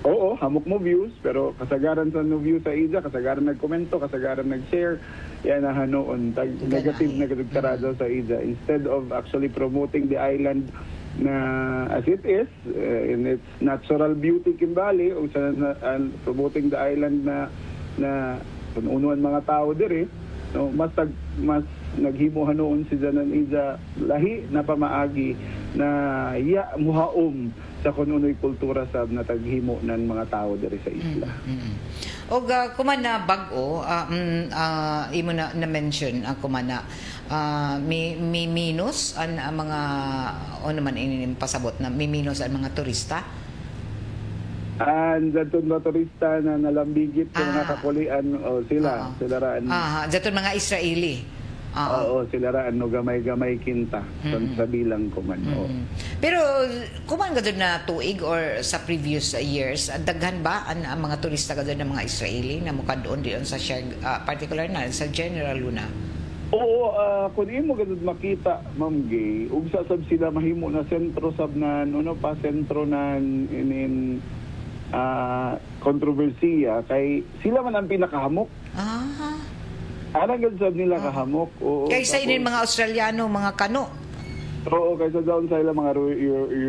oo, hamok mo views, pero kasagaran sa no views sa ija, kasagaran nagkomento, kasagaran nag-share, yan na hanoon, negative na kadugkarado sa ija. Instead of actually promoting the island na as it is, in its natural beauty kimbali, o promoting the island na unuan mga tao diri, no, mas naghimo hanoon si Janan Ija lahi na pamaagi na muhaom sa kununoy kultura sa nataghimo ng mga tao diri sa isla.
Og kuman na bag-o imo na mention kuman na may minus ang mga o naman ini pasabot na may minus ang mga turista.
Daton na turista na nalambigit sa mga kakulian sila raan.
Daton mga Israeli.
Oo, sila raan no gamay-gamay kinta sa bilang kuman.
Pero kuman gadud na tuig or sa previous years, daghan ba ang mga turista gadud ng mga Israeli na mukadon diyon sa particular na sa General Luna?
Oo, kung imo gadud makita, Ma'am Gay, ug sa sab sila mahimo na sentro sab na sentro na inin kontrobersiya kay sila man ang pinakahamok. Anang gad nila kahamok.
Kaysa inin mga Australiano, mga kano.
Oo, kaysa daon sa ila mga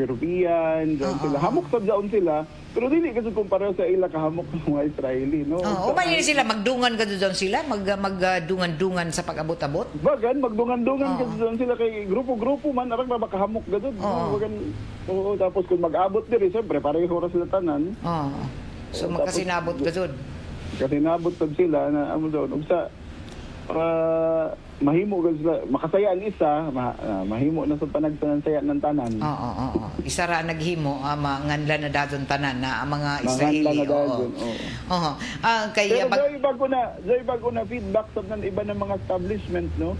European, daon sila. Hamok sa daon sila, pero dili kasi kumpara sa ila kahamok ng mga Israeli, no?
Umayin sila, magdungan ka doon sila, magdungan-dungan sa pag-abot-abot?
Bagan, magdungan-dungan ka doon sila kay grupo-grupo man, arang na makahamok ka doon. Tapos kung mag-abot diri, siyempre, parang oras sila tanan.
So magkasinabot ka doon?
Kasinabot sila na amo doon. Ug sa mahimo sila makasayaan isa mahimo na sa panagsanan saya ng tanan.
Isa ra naghimo manganla na dadon tanan na mga Israeli. Kaya bago na feedback sa ng iba ng mga establishment, no.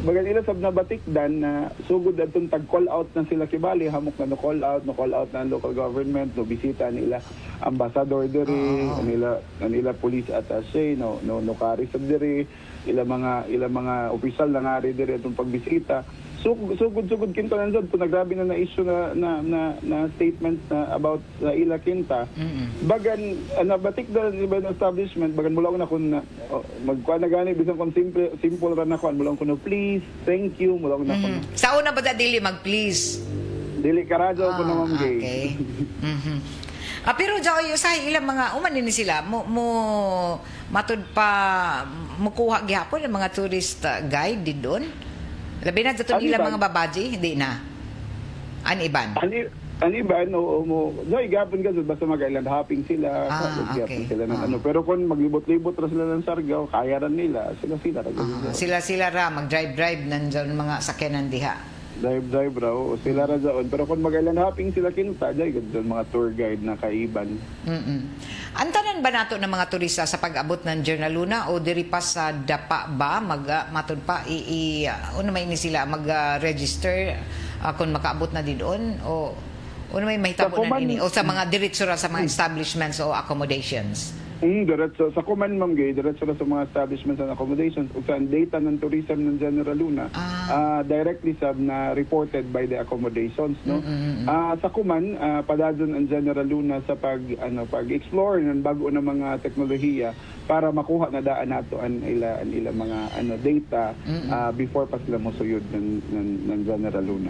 Bagal ila sab na batikdan na sugod adtong tag-call out na sila kibali, hamok na no-call out na ang local government, no bisita nila ambassador diri, nila police attaché, no kari sab diri, ila mga opisyal na ngari diri atong pagbisita. Sugod kinto nandiyan to nagrabi na issue na statements na about sa ila kinta. Bagan nabatik na iba ng establishment, bagan mula na kun magkuha na gani bisan kon simple ra na kuan mula ko no please, thank you mula na kun. Sa una ba dili mag-please?
Dili karadyo ko na Ma'am Gay.
Okay. Pero Joy, sa ilang mga umanin sila mo matud pa mukuha gihapon ang mga tourist guide di doon. Labi na dito nila mga babaji, hindi na. Iban?
Iban, Joy, gapon ka basta mag-island hopping sila.
Okay.
Sila ng pero kung maglibot-libot ra sila ng Sargao, kaya ran nila.
Sila ra mag-drive nandiyan mga sakyanan diha.
Drive raw, sila ra daon. Pero kung mag-island hopping sila kinta, Joy, doon mga tour guide na kaiban.
Antanan ba nato ng mga turista sa pag-abot ng General Luna o diri pa sa dapa ba matud pa ano may ni sila mag-register kung makaabot na din doon o ano may mahitabo na ini o sa mga diretso ra sa mga establishments o accommodations?
Diretso sa Kuman, Ma'am Gay, diretso sa mga establishments and accommodations ug sa data ng tourism ng General Luna directly na reported by the accommodations, no. Sa Kuman padadon ang General Luna sa pag-explore ng bago na mga teknolohiya para makuha na daan nato ang ila mga data before pa sila mosuyod ng General Luna.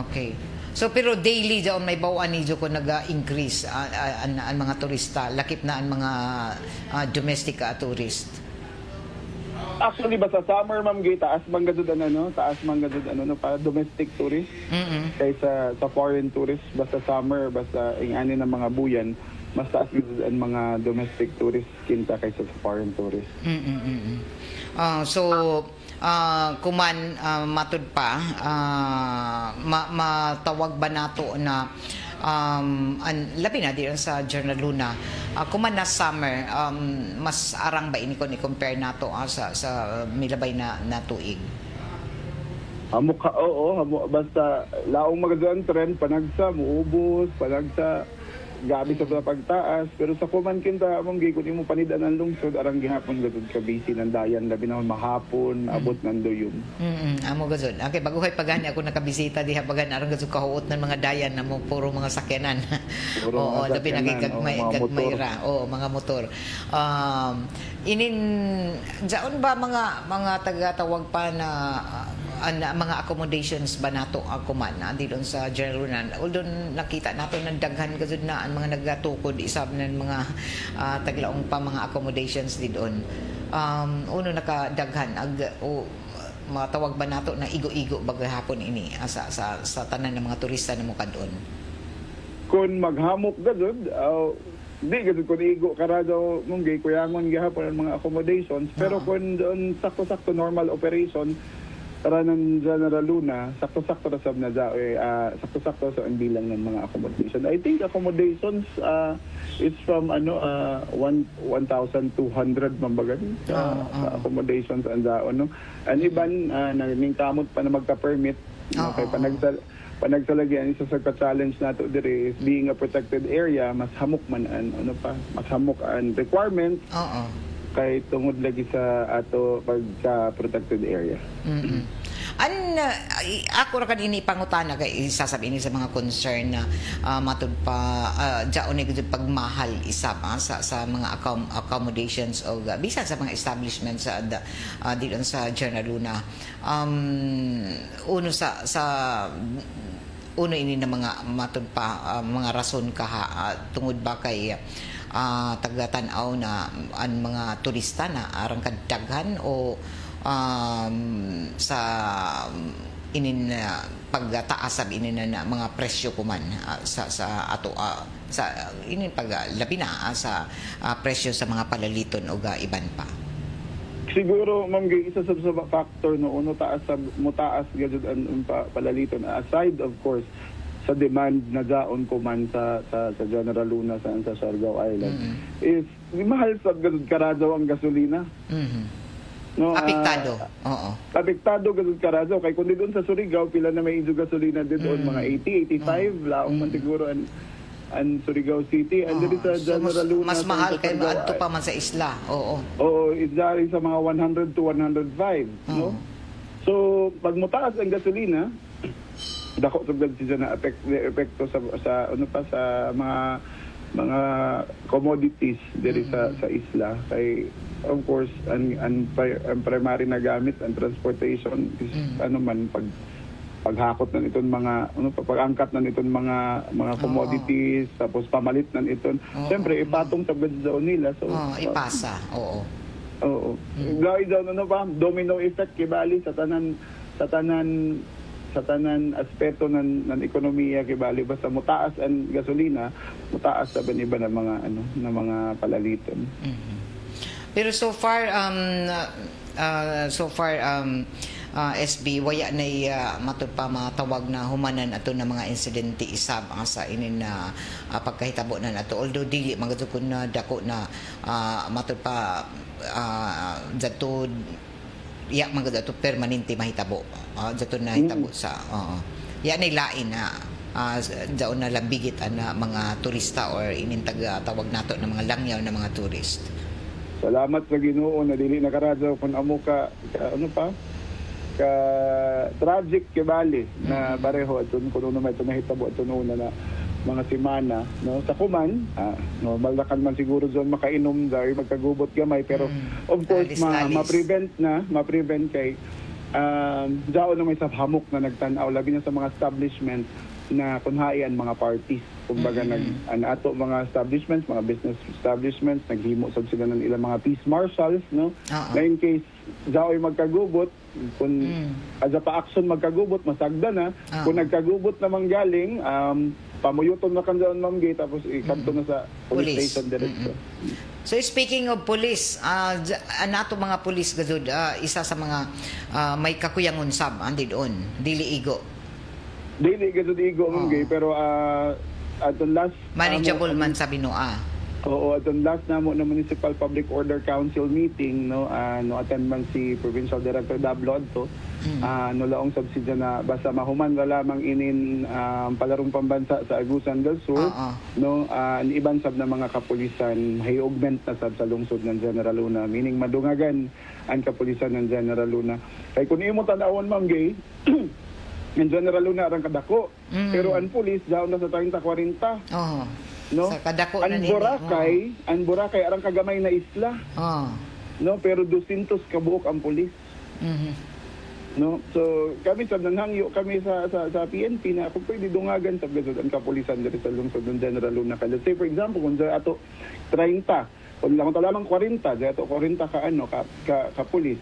Okay. So pero daily daw may bawaan ni ko nag-increase ang mga turista, lakip na ang mga domestic tourist.
Actually, basta summer, ma'am, gay, taas man gadud no, para domestic tourist. Kaysa sa foreign tourist, basta summer, basta ingani ng mga buyan, mas taas gadud ang mga domestic tourist kinta kaysa sa foreign tourist.
So, kuman matud pa, matawag ba nato na labi na din sa Journal Luna, kuman na summer, mas arang ba ini ko ni compare nato sa milabay na tuig?
Basta laong magandang trend, panagsa, muubos, panagsa, gabi sa pagtaas, pero sa kuman kinta among gay kun imo panidan ang lungsod arang gihapon gadud ka busy ng dayan labi na mahapon abot nando yun.
Amo gazon. Okay, baguhay pagani ako nakabisita diha pagan arang gazon kahuot ng mga dayan na mo puro mga sakyanan. Oo, labi na kay gagmayra. Oo, mga motor. Jaon ba mga taga-tawag pa na mga accommodations ba nato kuman doon sa General Luna, although nakita nato ng daghan gazud na ang mga nagatukod isab ng mga taglaong pa mga accommodations doon. Uno nakadaghan matawag ba nato na igo-igo bagahapon ini sa tanan ng mga turista na mo kadon?
Kung maghamok gazud, di gazud kun igo karado mong gay kuyangon gihapon ang mga accommodations, pero kung doon sakto-sakto normal operation para ng General Luna, sakto-sakto na sab na sakto-sakto sa ang bilang ng mga accommodation. I think accommodations is from 1,200 mambagan sa accommodations ang daon, no. And iban nagmingkamot pa na magka-permit, no, kay panagsalagyan isa sa ka-challenge nato dire is being a protected area, mas hamok man mas hamok ang requirement. Kay tungod lagi sa ato pagka protected area.
Ako ra kanini pangutana kay isasabihin sa mga concern na matud pa jaon ni pagmahal isa pa sa mga accommodations o bisan sa mga establishments dito sa General Luna. Uno ini na mga matud pa mga rason tungod ba kay taga-tanaw na ang mga turista na arang kadaghan o sa inin pagtaas sab inin na mga presyo kuman sa ato sa inin paglabi na sa presyo sa mga palaliton o iban pa.
Siguro ma'am isa sa factor no uno mutaas gadud ang palaliton aside of course sa demand na daon kuman sa General Luna sa Siargao Island is mahal sa gadud karado ang gasolina. No,
apektado.
Apektado gadud karado kay kundi doon sa Surigao pila na may gasolina doon mga 80, 85 laong man siguro ang Surigao City and dito sa General Luna
mas mahal kay adto pa man sa isla.
Oo, is dari sa mga 100 to 105, no? So pag mutaas ang gasolina, dako sugad siya na epekto sa mga commodities diri sa isla kay of course ang primary na gamit ang transportation is paghakot na niton mga pag-angkat na niton mga commodities tapos pamalit na niton siyempre ipatong sa gadzao nila so
ipasa
gawin daw domino effect kibali sa tanan aspeto ng ekonomiya kibali basta mutaas ang gasolina mutaas sa iba ng mga palaliton.
Pero so far SB waya na matud pa matawag na humanan ato na mga insidente isab sa inin na pagkahitabo na nato although dili magud kun na dako na matud pa dato magud ato permanente mahitabo dato na hitabo sa ya na lain na daon na lambigit na mga turista or inintag tawag nato na mga langyaw na mga tourist.
Salamat sa Ginoo na dili nakaradyo kun amo ka tragic kibali na pareho at kuno na may tumahitabo at na mga semana no sa kuman normal na kan man siguro zon makainom dahil magkagubot gamay pero of course ma-prevent kay daw na may sa hamok na nagtan-aw labi na sa mga establishment na kunhayan mga parties. Kumbaga ang ato mga establishments, mga business establishments, naghimo sad sila ng ilang mga peace marshals, no? Na in case daoy magkagubot, kung adja pa action magkagubot, masagda na. Kung nagkagubot naman galing, pamuyuton na kan dyan, Ma'am Gay, tapos ikanto na sa police
Police.
station diretso.
So speaking of police, nato mga police gazud, isa sa mga may kakuyangon sab andi doon, dili igo.
Dili gazud igo, Ma'am Gay, pero atong last
Manageable man sa Binoa.
Oo, atong last namo na Municipal Public Order Council meeting, no, no attend man si Provincial Director Dablo adto. No laong subsidya na basta mahuman na lamang inin palarong pambansa sa Agusan del Sur, no, ang iban sab na mga kapulisan hay augment na sab sa lungsod ng General Luna, meaning madungagan ang kapulisan ng General Luna. Kay kun imo tan-awon, Ma'am Gay, in General Luna arang kadako, pero ang pulis daw na sa 30-40. No?
Sa kadako na
ang
nini.
Boracay arang kagamay na isla. No, pero 200 ka buok ang pulis. No, so kami sa nanghangyo kami sa PNP na kung pwede dungagan sa gazud ang kapulisan diri sa lungsod ng General Luna. Let's say for example kung sa ato 30, kung lamang 40, dahil ato 40 ka pulis.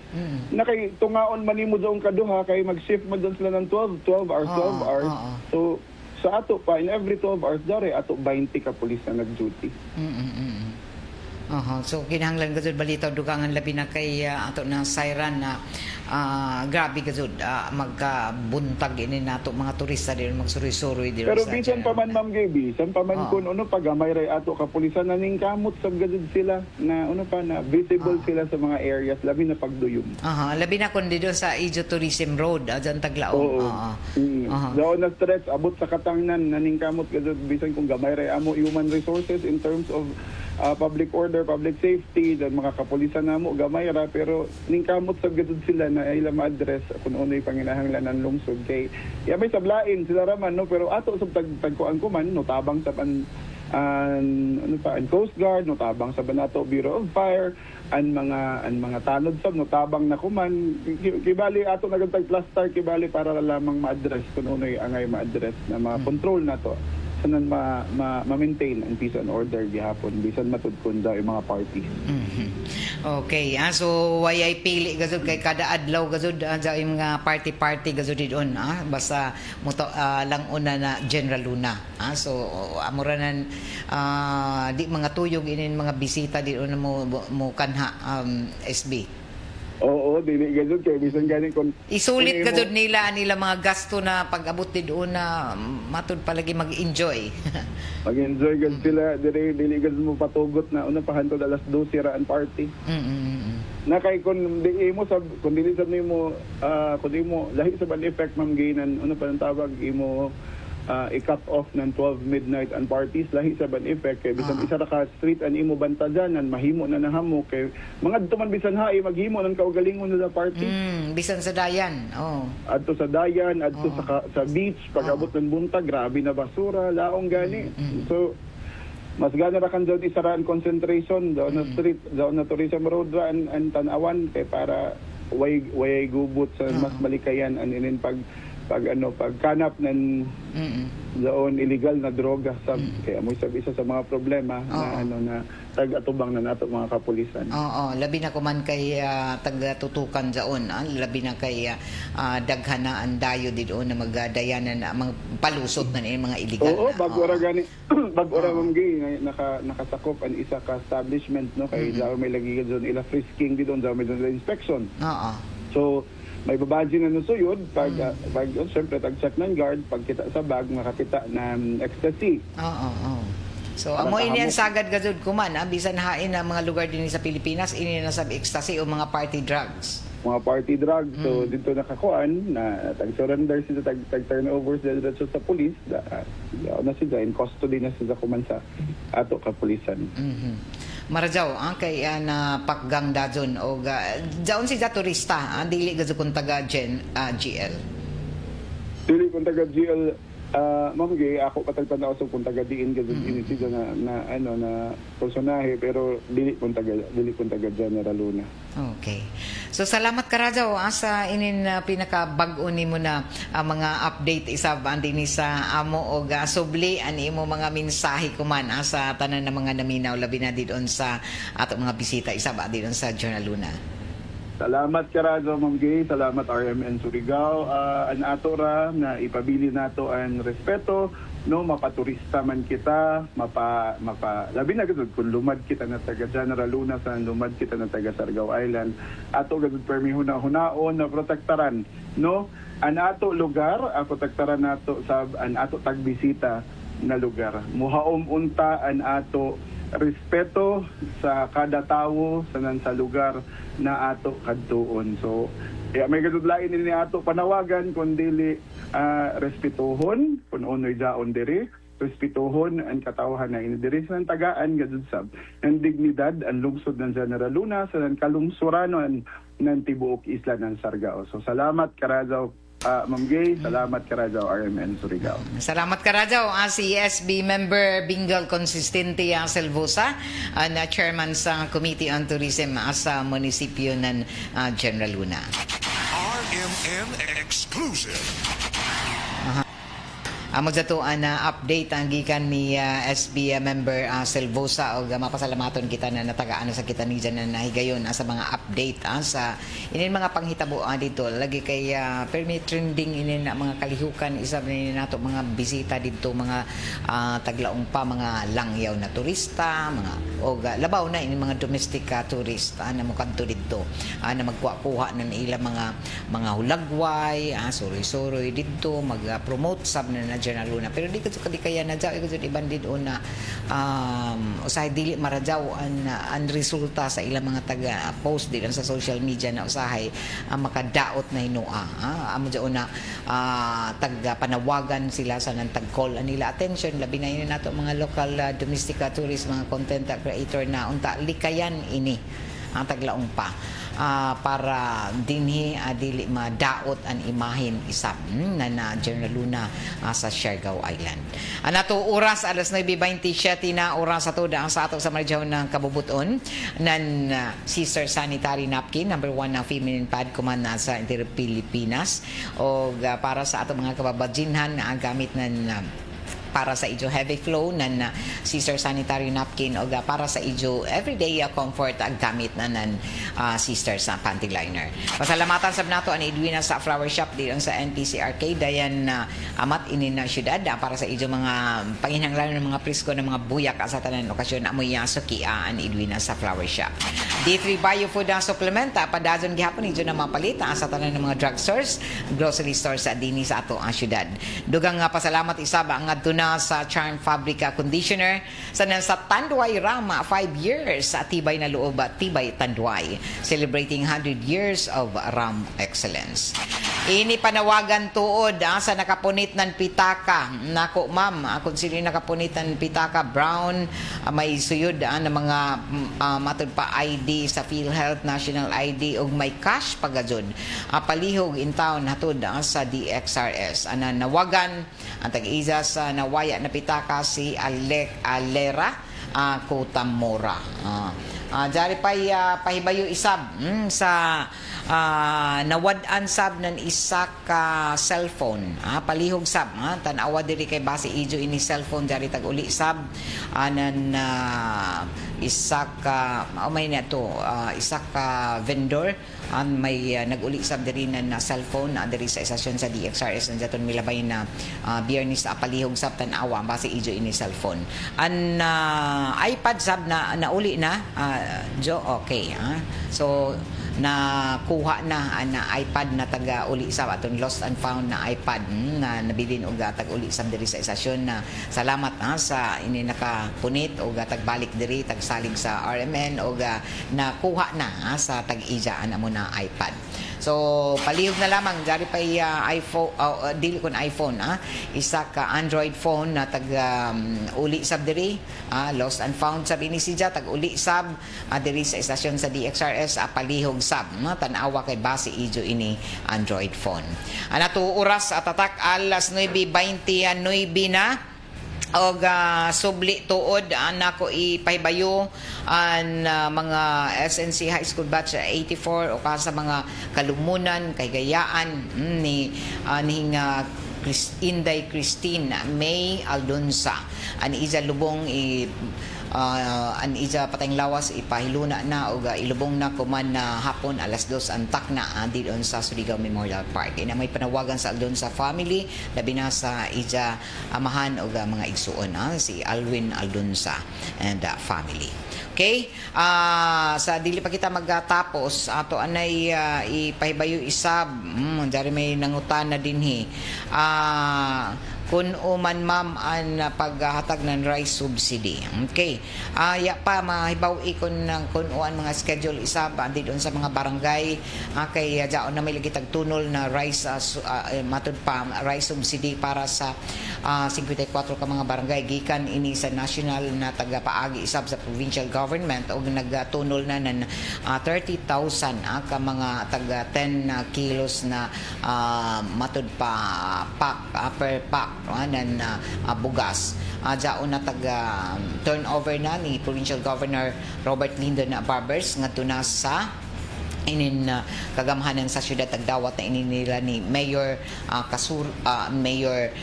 Na kay tungaon manimo daw kaduha kay mag-shift man doon sila ng 12 hours. So sa ato pa in every 12 hours dari ato 20 ka pulis na nag-duty.
So kinahanglan gazud balitaw dugangan labi na kay ato na siren na grabe gazud magkabuntag ini nato mga turista diri magsuroy-suroy diri
Pero
sa
bisan pa man, Ma'am Gaby, bisan pa man kun pagamay ray ato kapulisan na ning kamot sa gazud sila na na visible sila sa mga areas labi na pagduyom.
Labi na kun dito sa Ijo Tourism Road dyan Taglaong.
Daw na stretch abot sa katangnan na ning kamot gazud bisan kung gamay ray amo human resources in terms of public order, public safety, dan mga kapulisan namo gamay ra, pero ning kamot sa gazud sila na ila ma-address kung unoy panginahanglan ng lungsod kay may sablain sila raman, no, pero ato sa tagkuan ko man no tabang sa an Coast Guard, no tabang sa Banato Bureau of Fire, ang mga tanod sab no tabang na kuman kibali ato nagantag plaster kibali para lamang ma-address kung unoy angay ma-address na mga control nato sanan ma-maintain ang peace and order gihapon bisan matud kun daw yung mga parties.
Okay, so wayay pili gazud kay kada adlaw gazud sa mga party gazud didon basta muto lang una na General Luna. So amoranan di mga tuyog inin mga bisita didon mo kanha SB.
Oo, dili gazud kay bisan gani kun
isulit gazud nila mga gasto na pag-abot doon na matud palagi mag-enjoy.
Mag-enjoy gazud sila dili gazud mo patugot na una pa hantod alas 12 ra ang party. Na kay kun dili mo lahi sa bad effect, Ma'am Gay, nan pa nang tawag imo i-cut off ng 12 midnight and parties lahi sa ban effect kay bisan isa ra ka street an imo bantajanan mahimo na nahamo kay mga duman bisan hai maghimo ng kaugalingon na party
bisan sa dayan
adto sa dayan adto sa beach pag-abot ng buntag grabe na basura laong gani so mas gana ra kan jud isaraan concentration doon na street doon na tourism road ra ang tan-awan kay para way gubot sa mas malikayan an inin pagkanap ng doon illegal na droga kaya mo isa sa mga problema na tag-atubang na nato mga kapulisan.
Labi na kuman kay tag-tutukan daon, labi na kay daghan na ang dayo dito na magdayanan na palusot na mga illegal.
Bago ra gani Ma'am Gay nakasakop ang isa ka establishment, no, kay daw may lagi doon ila frisking dito daw may doon inspection. So may babaji na nusuyod pag siyempre tag-check ng guard pagkita sa bag makakita ng ecstasy.
So amo ini ang sagad gazud kuman bisan hain na mga lugar din sa Pilipinas ini na sab ecstasy o mga party drugs.
Mga party drugs. So dito nakakuan na tag-surrender sila tag-turnovers dito sa police na sila in custody na sila kuman sa ato kapulisan.
Marajaw kay na pakgang dajon o jaon si turista dili gazud kun taga GL.
Dili kun taga GL Ma'am Gay, ako patagtanaw sa kung taga diin gazud inisida na personahe pero dili pun taga General Luna.
Okay. So salamat ka Rajaw sa inin pinakabag-o nimo na mga update isab din sa amo og subli ani imo mga mensahe kuman sa tanan ng mga naminaw labi na didon sa ato mga bisita isab didon sa General Luna.
Salamat karazo Ma'am Gay, salamat RMN Surigao. An ato ra na ipabili nato ang respeto, no, mapaturista man kita, labi na gud kung lumad kita na taga General Luna sa lumad kita na taga Siargao Island, ato gud permi hunaon na protektaran, no, an ato lugar, protektaran nato sa an ato tagbisita na lugar. Muhaom unta an ato respeto sa kada tawo sa lugar na ato kadtuon. So may gadudlain ni ato panawagan kun dili respetuhon kun unoy daon diri, respetuhon ang katawhan na inidiri sa tagaan gadud sab ang dignidad ang lungsod ng General Luna sa kalungsuranon ng tibuok isla ng Siargao. So salamat karazaw Ma'am Gay, salamat karazaw RMN Surigao.
Salamat ka Rajaw si SB member Bingal Consistente Selvosa na chairman sa Committee on Tourism sa munisipyo ng General Luna.
RMN Exclusive.
Amo datoan na update ang gikan ni SB member Selvosa og mapasalamaton kita na natagaan sa kita ni dyan na nahigayon sa mga update sa inin mga panghitabo dito lagi kay permit trending inin na mga kalihukan isa ni nato mga bisita dito mga taglaong pa mga langyaw na turista mga og labaw na ini mga domestic tourist na mukadto dito na magkuha ng ilang mga hulagway suroy-suroy dito mag-promote sab na General Luna pero di ko kaya na jaw ko iban din una usahay dili marajaw ang resulta sa ilang mga taga post din sa social media na usahay makadaot na hinua amo jaw na taga panawagan sila sa nang tag-call nila attention labi na ini nato mga local domestic tourist mga content creator na unta likayan ini ang taglaong pa para dinhi dili madaot ang imahin isab na General Luna sa Siargao Island. Anato oras alas 9:27 na oras sa toda sa ato sa marjaw ng kabubuton nan sister sanitary napkin number 1 na feminine pad kuman sa Interior Pilipinas og para sa ato mga kababadjinhan gamit nan para sa ijo heavy flow nan sister sanitary napkin o para sa ijo everyday comfort ang gamit na nan sister sa panty liner. Pasalamatan sab nato ani Edwina sa flower shop diyon sa NPC Arcade dayan amat inin na syudad para sa ijo mga panginhanglan ng mga presko ng mga buyak sa tanan okasyon amoy yasuki an Edwina sa flower shop. D3 Bio Food Supplement padazon gihapon ijo na mapalita sa tanan ng mga drugstores, grocery stores sa dinhi sa ato ang syudad. Dugang pasalamat isab ang adto sa Charm Fabrica Conditioner sa Tanduay Rama 5 years sa tibay na loob tibay Tanduay celebrating 100 years of Ram excellence. Ini panawagan tuod sa nakapunit ng pitaka nako ma'am kung sino nakapunit ng pitaka brown may suyod na mga matud pa ID sa PhilHealth National ID og may cash pagajud palihog in town hatud sa DXRS ana nawagan ang tag-isa sa nawaya na pitaka si Alera Kotamora. Jari pay pahibayo isab sa nawad-an sab ng isa ka cellphone palihog sab tan-awa diri kay base ijo ini cellphone jari tag-uli sab nan isa ka may na to isa ka vendor may nag-uli sab diri na cellphone diri sa istasyon sa DXRS nandiyaton milabay na biyernes palihog sab tan-awa base ijo ini cellphone an iPad sab na nauli na jo okay so nakuha na iPad na taga-uli sa aton lost and found na iPad na nabilin og tag-uli sa diri sa istasyon na salamat sa ini nakapunit og tagbalik diri tagsalig sa RMN og nakuha na sa tag-ija ana mo na iPad. So palihog na lamang jari pa iPhone dili kon iPhone isa ka Android phone na tag uli sab diri lost and found sab ini siya tag uli sab diri sa istasyon sa DXRS palihog sab tan-awa kay base ijo ini Android phone. Nato oras tatak alas 9:29 na og subli tuod nako ipahibayo ang mga SNC High School Batch 84 o sa mga kalumunan kay gayaan ni Inday Christine May Aldonsa ani isa lubong an isa patayng lawas ipahiluna na o ilubong na kuman na hapon alas 2 antak na didon sa Surigao Memorial Park. Ina may panawagan sa Aldonsa family labi na sa ija amahan o mga igsuon si Alwin Aldonsa and family. Okay? Sa dili pa kita magtapos ato anay ipahibayo isab dari may nangutan na dinhi kun uman ma'am ang paghatag ng rice subsidy. Okay. Ya pa mahibaw ikon ng kun uan mga schedule isab andi doon sa mga barangay kay jaon na may lagi tagtunol na rice matud pa rice subsidy para sa 54 ka mga barangay gikan ini sa national na tagapaagi isab sa provincial government og nagtunol na ng 30,000 ka mga taga 10 kilos na matud pa pack per pack nan bugas jaon na taga turnover na ni Provincial Governor Robert Lyndon Barbers ngadto na sa inin kagamhanan sa syudad tagdawat na nila ni Mayor Mayor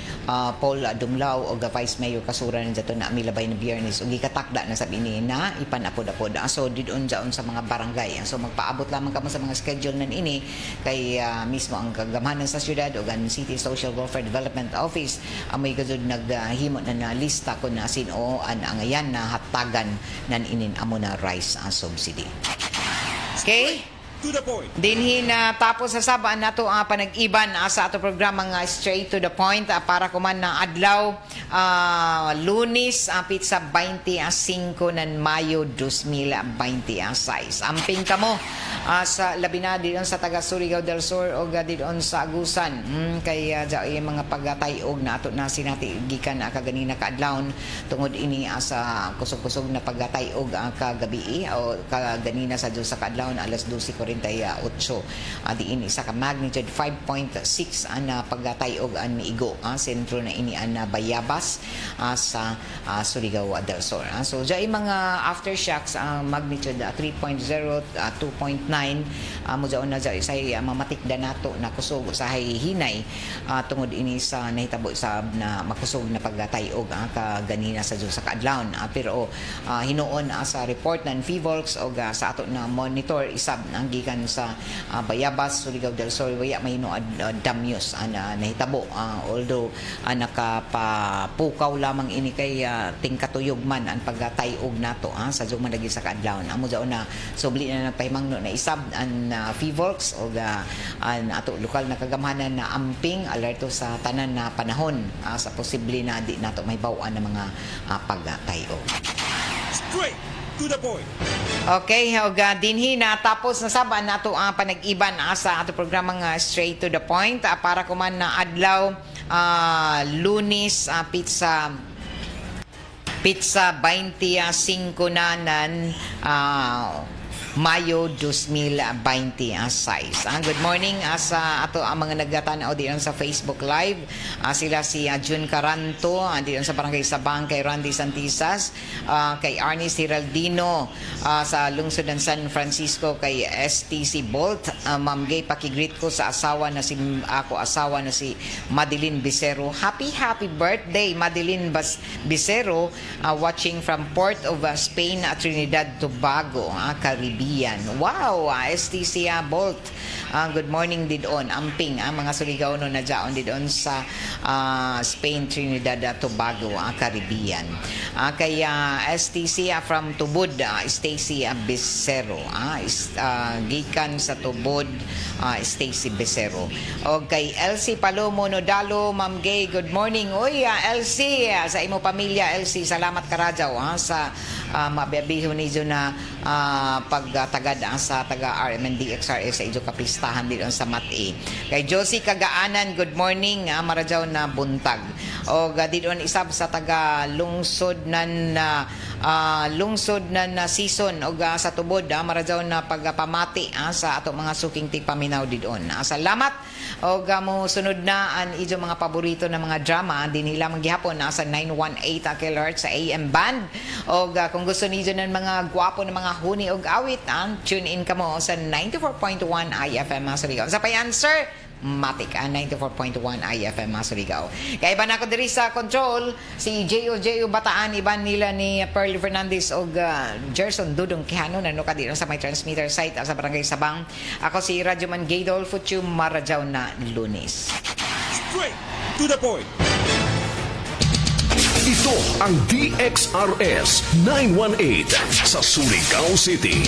Paul Dumlao o Vice Mayor Kasura na dato na milabay na Biyernes ug gikatakda na sabi ni na ipanapod-apod so didon jaon sa mga barangay so magpaabot lamang kamo sa mga schedule nan ini kay mismo ang kagamhanan sa syudad ug ang City Social Welfare Development Office amoy gazud naghimo na lista kun na sino ang ayan na hatagan nan inin amo na rice subsidy. Okay?
To the point.
Dinhi na tapos sa sabaan nato ang panag-iban sa ato programa nga Straight to the Point para kuman na adlaw Lunes pizza 25 ng Mayo 2026. Amping kamo sa labi na diyon sa taga Surigao del Sur o diyon sa Agusan kay mga pagtayog na ato na sinati gikan kaganina kaadlawon tungod ini sa kusog-kusog na pagtayog kagabi o kaganina sa Diyos sa kaadlawon alas 12:48 diin isa ka magnitude 5.6 ang pagtayog ang miigo sentro na ini ang Bayabas sa Surigao del Sur. So jay mga aftershocks magnitude 3.0 2.9 mo jaon na jay say mamatikda nato na kusog sa hinay tungod ini sa nahitabo sa na makusog na pagtayog kaganina sa Diyos sa kaadlawon pero hinuon sa report ng PHIVOLCS o sa ato na monitor isab ang gikan sa Bayabas Surigao del Sur waya mahinuad damyos nahitabo although nakapapukaw lamang ini kay tingkatuyog man ang pagtayog nato sa Diyos managi sa kaadlawon amo jaon na subli na nagpahimangno na isab ang PHIVOLCS o ang ato lokal na kagamhanan na amping alerto sa tanan na panahon sa posible na di nato mahibaw-an ng mga pagtayog.
Straight to the point.
Okay, og dinhi na tapos na saban nato ang panag-iban sa ato programang Straight to the Point para kuman na adlaw Lunes pizza 25 na nan Mayo 2026. Good morning sa ato ang mga nagtanaw diyon sa Facebook Live. Sila si Jun Caranto diyon sa Barangay Sabang kay Randy Santisas, kay Arnie Ciraldino sa lungsod ng San Francisco kay STC Bolt. Ma'am Gay, pakigreet ko sa asawa na si Madeline Bisero. Happy birthday Madeline Bisero, watching from Port of Spain, Trinidad Tobago, Caribbean. Wow, STC Bolt. Good morning didon. Amping mga Surigao no na jaon didon sa Spain, Trinidad Tobago, Caribbean. Kaya STC from Tubod, Stacy Bisero. Gikan sa Tubod, Stacy Bisero. O kay Elsie Palomo Nodalo, Ma'am Gay, good morning. Uy, Elsie, sa imo pamilya, Elsie, salamat karadyaw sa mabiyabiho niyo na pag magtagad sa taga RMN DXRS sa idyo kapistahan dito sa Mati. Kay Josie Kagaanan, good morning, maradyaw na buntag. O dito isab sa taga lungsod nan season o sa tubod maradyaw na pagpamati sa ato mga suking tigpaminaw didon. Salamat o mo sunod na ang idyo mga paborito na mga drama din nila maghihapon sa 918 kHz sa AM band. O kung gusto niyo ng mga gwapo na mga huni og awit, tune in kamo sa 94.1 IFM Surigao. Sa pa-answer, Matik 94.1 IFM Surigao. Kaya iban ako diri sa control si J.O. Bataan, iban nila ni Pearl Fernandez o Gerson Dudong Quijano na ka dito sa may transmitter site sa Barangay Sabang. Ako si Radyoman Gaydol Futsu Maradyaw na Lunes.
Straight to the point.
Ito ang DXRS 918 sa Surigao City.